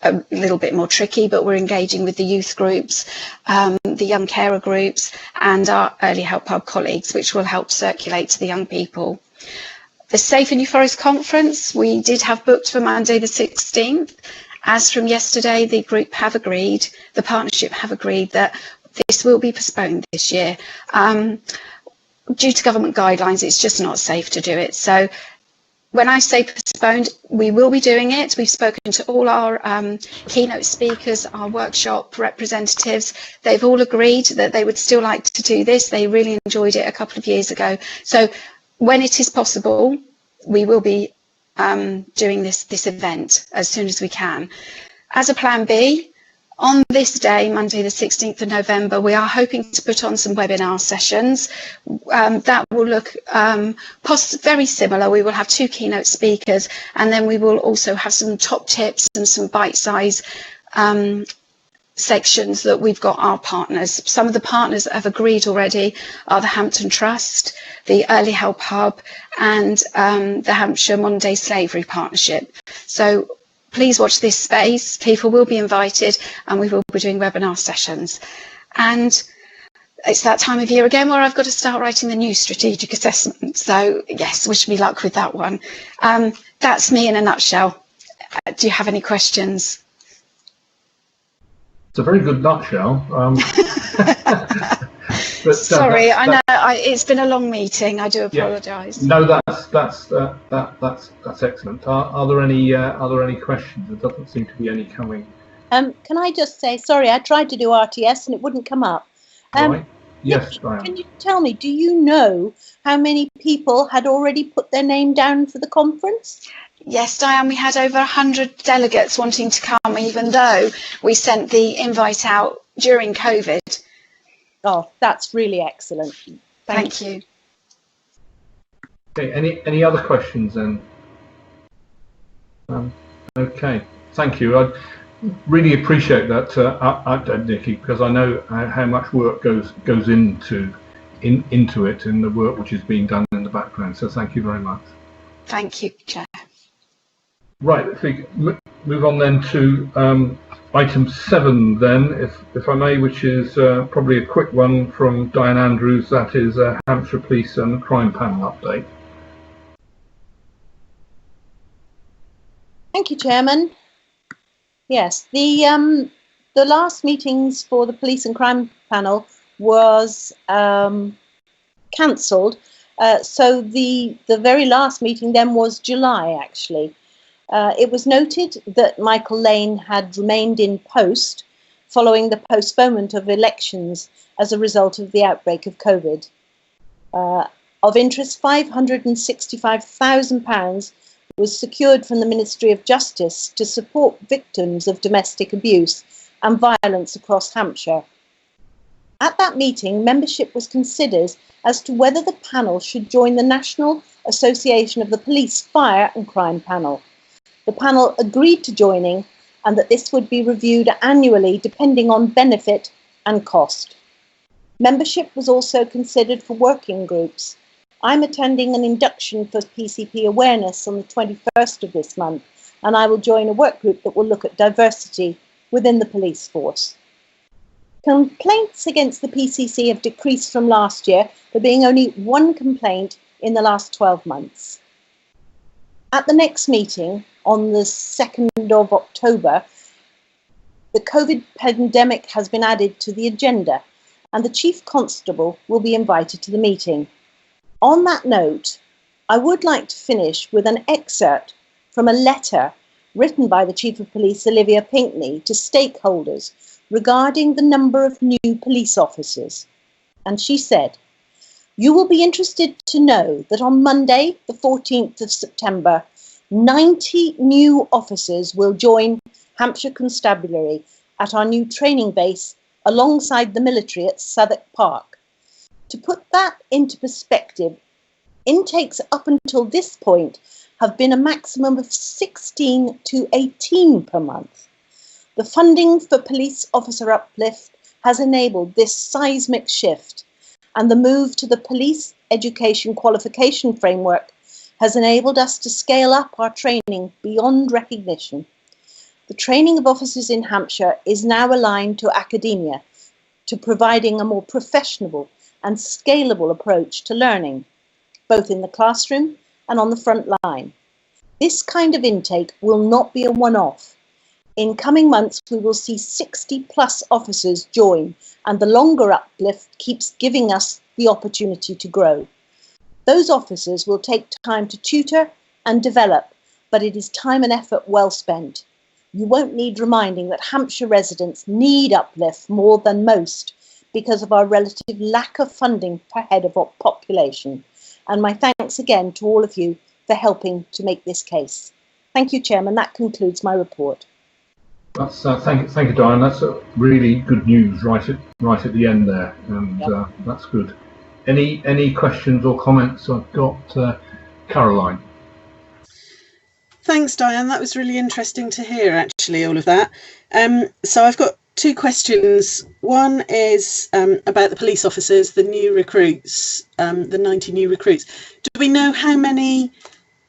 a little bit more tricky, but we're engaging with the youth groups, the young carer groups and our Early Help Hub colleagues, which will help circulate to the young people. The Safe in New Forest conference, we did have booked for Monday the 16th. As from yesterday, the group have agreed, the partnership have agreed that this will be postponed this year. Due to government guidelines, it's just not safe to do it. So when I say postponed, we will be doing it. We've spoken to all our keynote speakers, our workshop representatives. They've all agreed that they would still like to do this. They really enjoyed it a couple of years ago. So when it is possible, we will be doing this event as soon as we can. As a plan B, on this day, Monday the 16th of November, we are hoping to put on some webinar sessions that will look very similar. We will have 2 keynote speakers, and then we will also have some top tips and some bite-size sections that we've got our partners. Some of the partners that have agreed already are the Hampton Trust, the Early Help Hub and the Hampshire Modern Day Slavery Partnership. So please watch this space. People will be invited and we will be doing webinar sessions. And it's that time of year again where I've got to start writing the new strategic assessment. So yes, wish me luck with that one. That's me in a nutshell. Do you have any questions? It's a very good nutshell. But, sorry, I know it's been a long meeting. I do apologise. Yeah. No, that's excellent. Are there any questions? There doesn't seem to be any coming. Can I just say, sorry, I tried to do RTS and it wouldn't come up. Right. Yes, Diane. Can you tell me, do you know how many people had already put their name down for the conference? Yes, Diane, we had over 100 delegates wanting to come, even though we sent the invite out during COVID. Oh, that's really excellent. Thank you. Okay, any other questions then? Okay, thank you. I really appreciate that update, Nikki, because I know how much work goes into it in the work which is being done in the background. So thank you very much. Thank you, Chair. Right, if we move on then to item 7 then, if I may, which is probably a quick one from Diane Andrews. That is Hampshire Police and Crime Panel update. Thank you, Chairman. Yes, the last meetings for the Police and Crime Panel was cancelled. So the very last meeting then was July, actually. It was noted that Michael Lane had remained in post following the postponement of elections as a result of the outbreak of COVID. Of interest, £565,000 was secured from the Ministry of Justice to support victims of domestic abuse and violence across Hampshire. At that meeting, membership was considered as to whether the panel should join the National Association of the Police, Fire and Crime Panel. The panel agreed to joining and that this would be reviewed annually depending on benefit and cost. Membership was also considered for working groups. I'm attending an induction for PCP awareness on the 21st of this month, and I will join a work group that will look at diversity within the police force. Complaints against the PCC have decreased from last year, there being only 1 complaint in the last 12 months. At the next meeting, on the 2nd of October, the COVID pandemic has been added to the agenda and the Chief Constable will be invited to the meeting. On that note, I would like to finish with an excerpt from a letter written by the Chief of Police, Olivia Pinkney, to stakeholders regarding the number of new police officers. And she said, "You will be interested to know that on Monday, the 14th of September, 90 new officers will join Hampshire Constabulary at our new training base alongside the military at Southwark Park. To put that into perspective, intakes up until this point have been a maximum of 16 to 18 per month. The funding for police officer uplift has enabled this seismic shift, and the move to the police education qualification framework has enabled us to scale up our training beyond recognition. The training of officers in Hampshire is now aligned to academia, to providing a more professional and scalable approach to learning, both in the classroom and on the front line. This kind of intake will not be a one-off. In coming months, we will see 60 plus officers join, and the longer uplift keeps giving us the opportunity to grow. Those officers will take time to tutor and develop, but it is time and effort well spent. You won't need reminding that Hampshire residents need uplift more than most because of our relative lack of funding per head of our population. And my thanks again to all of you for helping to make this case. Thank you, Chairman. That concludes my report. That's thank you, Diane. That's really good news right at the end there, and that's good. Any questions or comments? I've got Caroline. Thanks, Diane. That was really interesting to hear, actually, all of that. So I've got two questions. One is about the police officers, the new recruits, the 90 new recruits. Do we know how many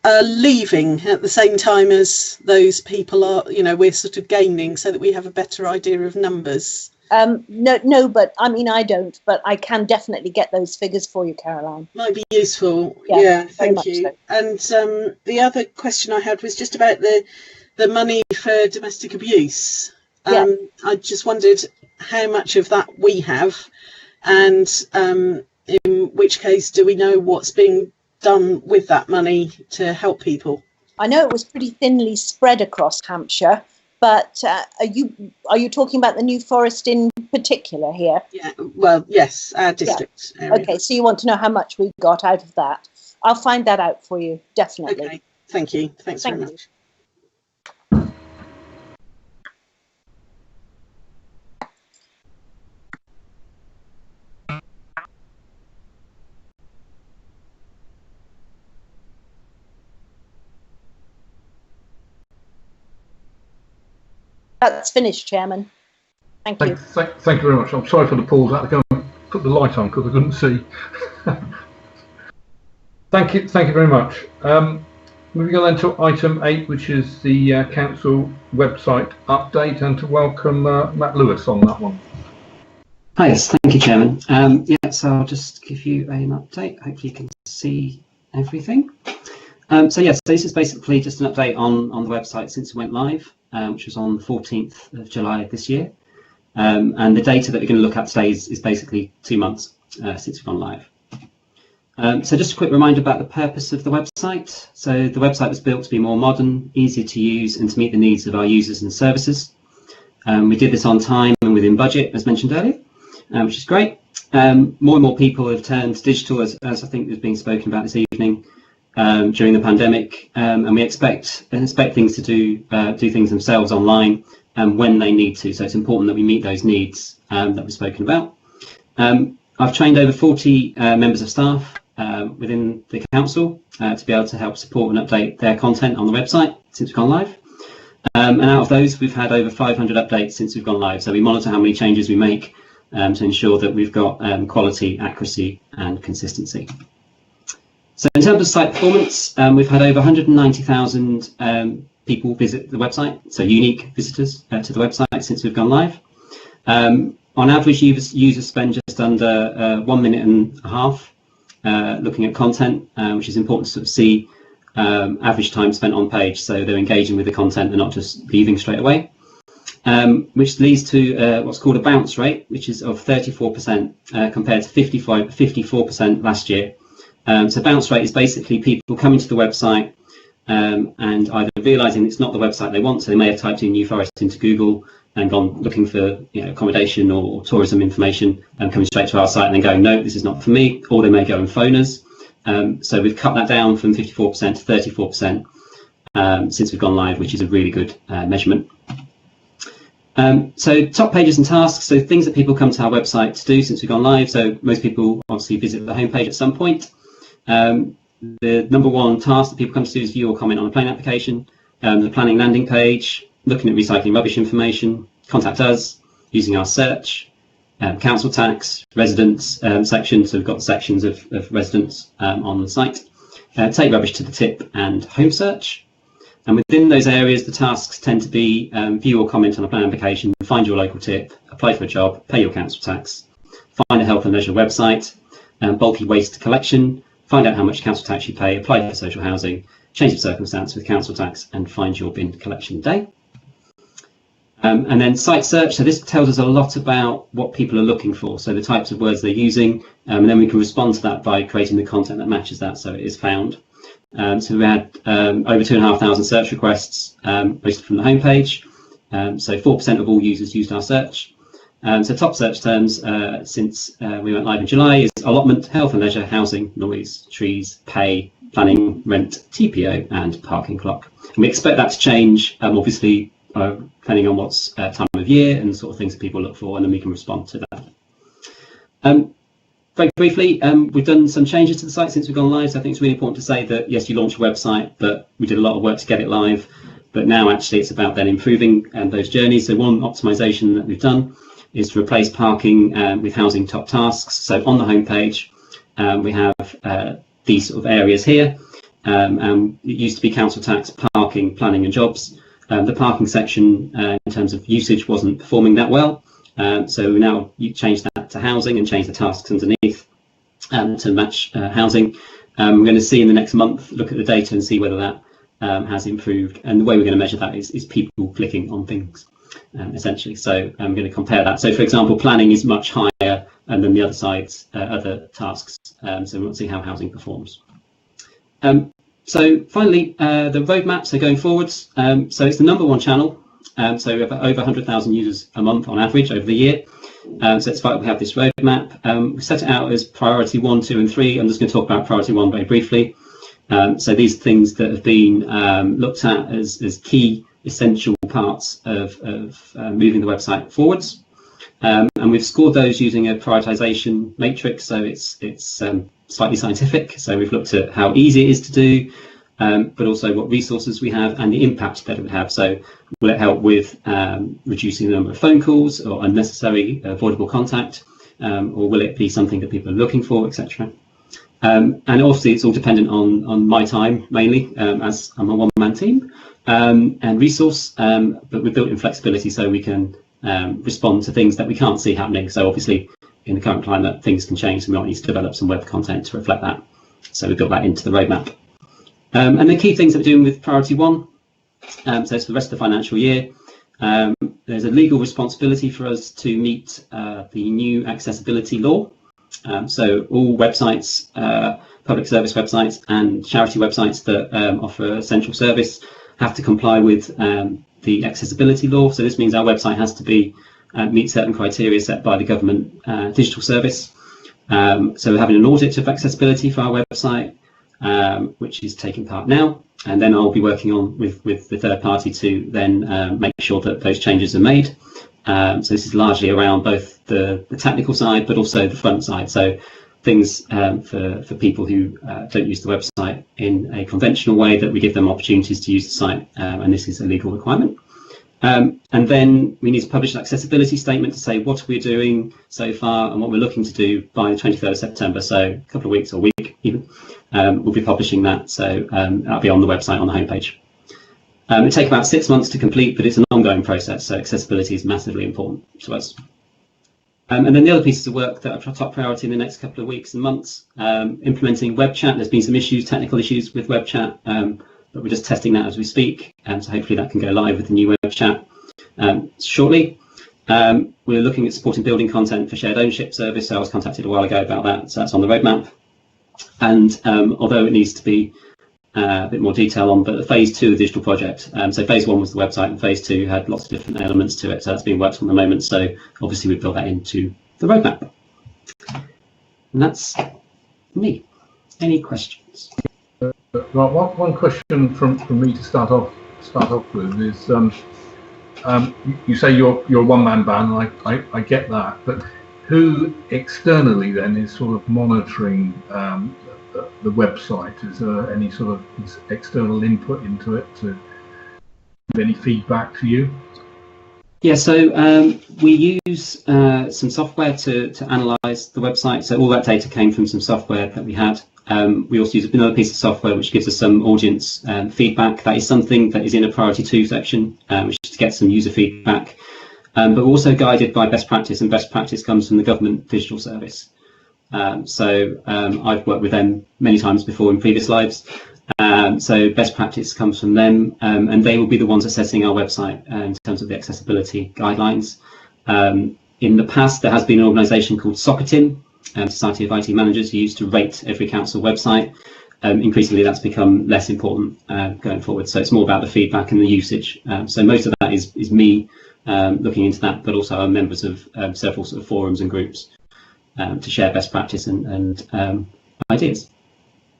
are leaving at the same time as those people are, we're sort of gaining, so that we have a better idea of numbers? No, but I mean, I don't, but I can definitely get those figures for you, Caroline. Might be useful. Yeah, thank you. So. And the other question I had was just about the money for domestic abuse. I just wondered how much of that we have, and in which case do we know what's being done with that money to help people? I know it was pretty thinly spread across Hampshire. But are you talking about the New Forest in particular here? Yeah, well, yes, our district area. Okay, so you want to know how much we got out of that. I'll find that out for you, definitely. Okay, thank you. Thanks very much. That's finished, Chairman. Thank you. Thank you very much. I'm sorry for the pause. I had to go and put the light on because I couldn't see. Thank you very much. Moving on then to item 8, which is the council website update, and to welcome Matt Lewis on that one. Hi, yes, thank you, Chairman. So I'll just give you an update. Hopefully you can see everything. So this is basically just an update on the website since it went live, which was on the 14th of July of this year. And the data that we're going to look at today is basically 2 months since we've gone live. So just a quick reminder about the purpose of the website. So the website was built to be more modern, easier to use, and to meet the needs of our users and services. We did this on time and within budget, as mentioned earlier, which is great. More and more people have turned to digital, as I think is being spoken about this evening, during the pandemic, and we expect things to do things themselves online when they need to. So it's important that we meet those needs that we've spoken about. I've trained over 40 members of staff within the council to be able to help support and update their content on the website since we've gone live. And out of those, we've had over 500 updates since we've gone live. So we monitor how many changes we make to ensure that we've got quality, accuracy, and consistency. So in terms of site performance, we've had over 190,000 people visit the website, so unique visitors to the website since we've gone live. On average, users spend just under 1.5 minutes looking at content, which is important to sort of see average time spent on page, so they're engaging with the content and not just leaving straight away. Which leads to what's called a bounce rate, which is of 34% compared to 54% last year. So bounce rate is basically people coming to the website and either realising it's not the website they want, so they may have typed in New Forest into Google and gone looking for accommodation or tourism information and coming straight to our site and then going, no, this is not for me, or they may go and phone us. So we've cut that down from 54% to 34%. since we've gone live, which is a really good measurement. So top pages and tasks, so things that people come to our website to do since we've gone live. So most people obviously visit the homepage at some point. The number one task that people come to do is view or comment on a planning application, the planning landing page, looking at recycling rubbish information, contact us, using our search, council tax, residents section, so we've got sections of residents on the site, take rubbish to the tip, and home search. And within those areas, the tasks tend to be view or comment on a plan application, find your local tip, apply for a job, pay your council tax, find a health and leisure website, bulky waste collection, find out how much council tax you pay, apply for social housing, change of circumstance with council tax, and find your bin collection day. And then site search, so this tells us a lot about what people are looking for, so the types of words they're using, and then we can respond to that by creating the content that matches that so it is found. So we had over 2,500 search requests posted from the homepage. So 4% of all users used our search. So top search terms since we went live in July is allotment, health and leisure, housing, noise, trees, pay, planning, rent, TPO, and parking clock. And we expect that to change, obviously, depending on what's time of year and the sort of things that people look for, and then we can respond to that. Very briefly, we've done some changes to the site since we've gone live. So I think it's really important to say that, yes, you launch a website, but we did a lot of work to get it live. But now actually it's about then improving those journeys. So one optimization that we've done is to replace parking with housing top tasks. So on the homepage, we have these sort of areas here. It used to be council tax, parking, planning and jobs. The parking section in terms of usage wasn't performing that well. So now you change that to housing and change the tasks underneath to match housing. We're going to see in the next month, look at the data and see whether that has improved. And the way we're going to measure that is people clicking on things, essentially. So I'm going to compare that. So for example, planning is much higher than the other sides, other tasks. So we'll see how housing performs. So finally, the roadmap, so going forwards. So it's the #1 channel. So we have over 100,000 users a month on average over the year. So it's why we have this roadmap. We set it out as priority 1, 2, and 3. I'm just going to talk about priority 1 very briefly. So these are things that have been looked at as key, essential parts of moving the website forwards. And we've scored those using a prioritization matrix. So it's slightly scientific. So we've looked at how easy it is to do, but also what resources we have and the impact that it would have. So will it help with reducing the number of phone calls or unnecessary avoidable contact, or will it be something that people are looking for, etc. And obviously it's all dependent on my time mainly, as I'm a one-man team, and resource, but we've built in flexibility so we can respond to things that we can't see happening. So obviously in the current climate things can change, so we might need to develop some web content to reflect that. So we built that into the roadmap. And the key things that we're doing with priority 1, so it's for the rest of the financial year. There's a legal responsibility for us to meet the new accessibility law. So all websites, public service websites and charity websites that offer essential service have to comply with the accessibility law. So this means our website has to be meet certain criteria set by the government digital service. So we're having an audit of accessibility for our website, which is taking part now, and then I'll be working on with the third party to then make sure that those changes are made. So this is largely around both the technical side, but also the front side. So things for people who don't use the website in a conventional way, that we give them opportunities to use the site, and this is a legal requirement. And then we need to publish an accessibility statement to say what we're doing so far and what we're looking to do by the 23rd of September. So a couple of weeks or a week even, we'll be publishing that. So that'll be on the website on the homepage. It'll take about 6 months to complete, but it's an ongoing process. So accessibility is massively important to us. And then the other pieces of work that are top priority in the next couple of weeks and months, implementing web chat. There's been some issues, technical issues with web chat, but we're just testing that as we speak. So hopefully that can go live with the new web chat shortly. We're looking at supporting building content for shared ownership service. So I was contacted a while ago about that. So that's on the roadmap. And although it needs to be a bit more detail on, but the phase 2 of the digital project. So phase 1 was the website, and phase 2 had lots of different elements to it. So that's being worked on at the moment. So obviously we've built that into the roadmap. And that's me. Any questions? Right, one question from me to start off with is you say you're a one-man band, and I get that, but who externally then is sort of monitoring the website? Is there any sort of external input into it to give any feedback to you? Yeah, so we use some software to analyse the website. So all that data came from some software that we had. We also use another piece of software which gives us some audience feedback. That is something that is in a priority 2 section, which is to get some user feedback. But we're also guided by best practice, and best practice comes from the Government Digital Service. I've worked with them many times before in previous lives. So best practice comes from them, and they will be the ones assessing our website in terms of the accessibility guidelines. In the past, there has been an organisation called Scrutiny, Society of IT Managers, who used to rate every council website. Increasingly, that's become less important going forward. So it's more about the feedback and the usage. So most of that is me looking into that, but also I'm members of several sort of forums and groups to share best practice and ideas.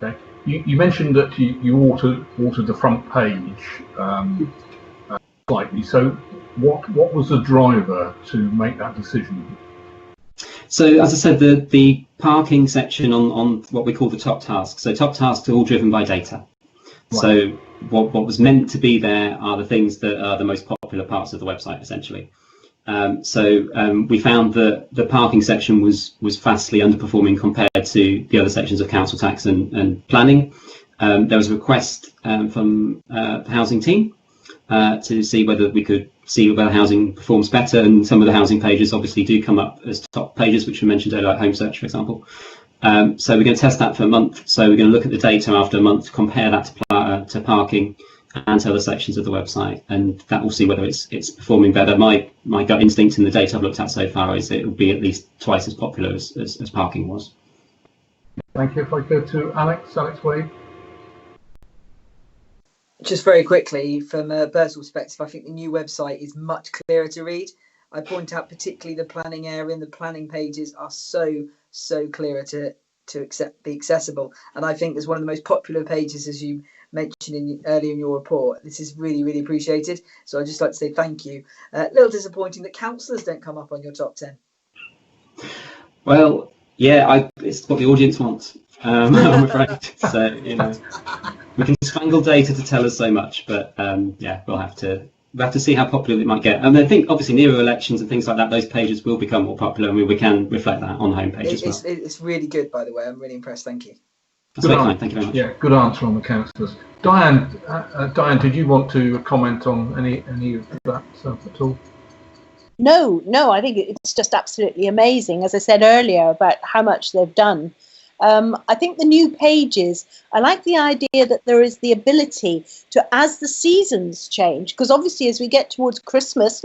Okay. You mentioned that you altered the front page slightly. So what was the driver to make that decision? So as I said, the parking section on what we call the top tasks. So top tasks are all driven by data. Right. So what was meant to be there are the things that are the most popular parts of the website, essentially. We found that the parking section was vastly underperforming compared to the other sections of council tax and planning. There was a request from the housing team to see whether we could see whether housing performs better, and some of the housing pages obviously do come up as top pages, which we mentioned earlier, like home search, for example. So we're going to test that for a month. So we're going to look at the data after a month, compare that to parking and to other sections of the website, and that will see whether it's performing better. My gut instinct in the data I've looked at so far is it will be at least twice as popular as parking was. Thank you. If I go to Alex Wade. Just very quickly, from a personal perspective, I think the new website is much clearer to read. I point out particularly the planning area and the planning pages are so clearer to be accessible. And I think it's one of the most popular pages, as you mentioned earlier in your report. This is really appreciated. So I'd just like to say thank you. A little disappointing that councillors don't come up on your top 10. Well, yeah, it's what the audience wants. I'm afraid. So, we can strangle data to tell us so much, but yeah, we'll have to see how popular it might get. And I think obviously nearer elections and things like that, those pages will become more popular, and we can reflect that on the homepage as well. It's really good, by the way. I'm really impressed. Thank you. That's very kind. Thank you very much. Yeah, good answer on the councillors. Diane, did you want to comment on any of that stuff at all? No, I think it's just absolutely amazing, as I said earlier, about how much they've done. I think the new pages, I like the idea that there is the ability to, as the seasons change, because obviously as we get towards Christmas,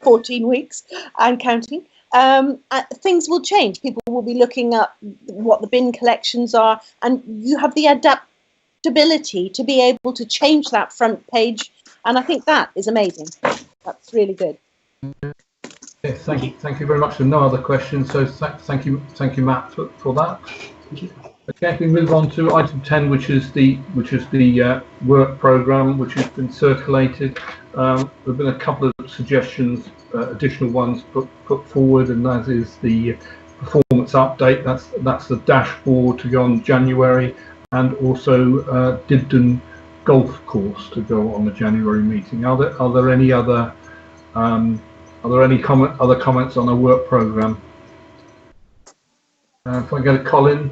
14 weeks and counting, things will change. People will be looking at what the bin collections are, and you have the adaptability to be able to change that front page, and I think that is amazing. That's really good. Yes, thank you very much. And no other questions. So thank you, Matt, for that. Thank you. Okay, we move on to item 10, which is the work programme, which has been circulated. There've been a couple of suggestions, additional ones put forward, and that is the performance update. That's the dashboard to go on January, and also Dibden golf course to go on the January meeting. Are there any other other comments on a work programme? If I go to Colin.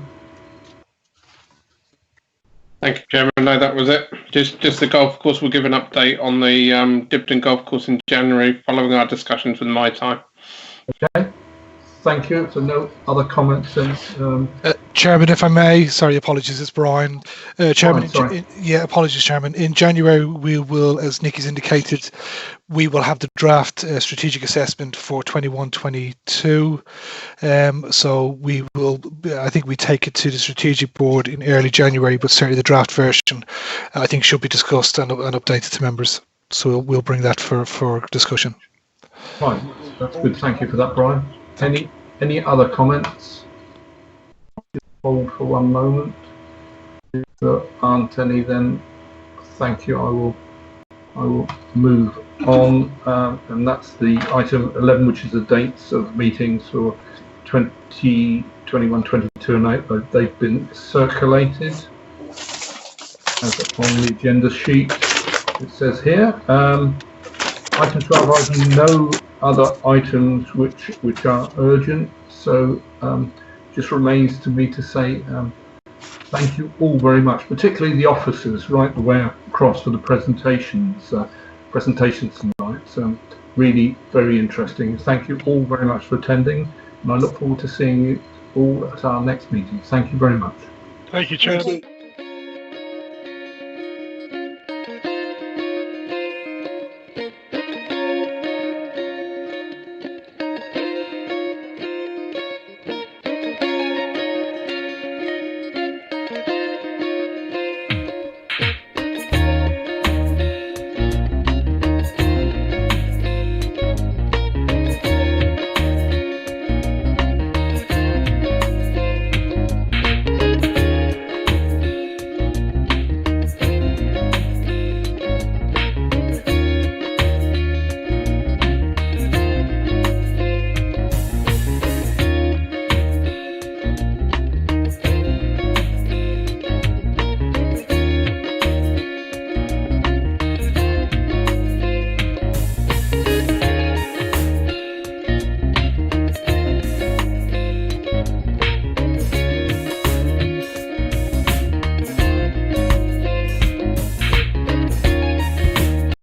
Thank you, Chairman. No, that was it. Just the golf course. We'll give an update on the Dibden golf course in January, following our discussions with My Time. Okay. Thank you. So no other comments. Chairman, if I may, sorry, apologies, it's Brian. Chairman, apologies, Chairman. In January, we will, as Nicky's indicated, we will have the draft strategic assessment for 21-22. So we will, I think we take it to the strategic board in early January, but certainly the draft version, I think, should be discussed and updated to members. So we'll bring that for discussion. Right, that's good. Thank you for that, Brian. Any other comments? Just hold for one moment. there aren't any, then thank you. I will move on, and that's the item 11, which is the dates of meetings for 2021, 22, and they've been circulated as on the agenda sheet. It says here, item 12, I have no other items which are urgent, so just remains to me to say thank you all very much, particularly the officers right the way across for the presentations tonight. So really very interesting. Thank you all very much for attending, and I look forward to seeing you all at our next meeting. Thank you very much. Thank you, Chairman. Thank you.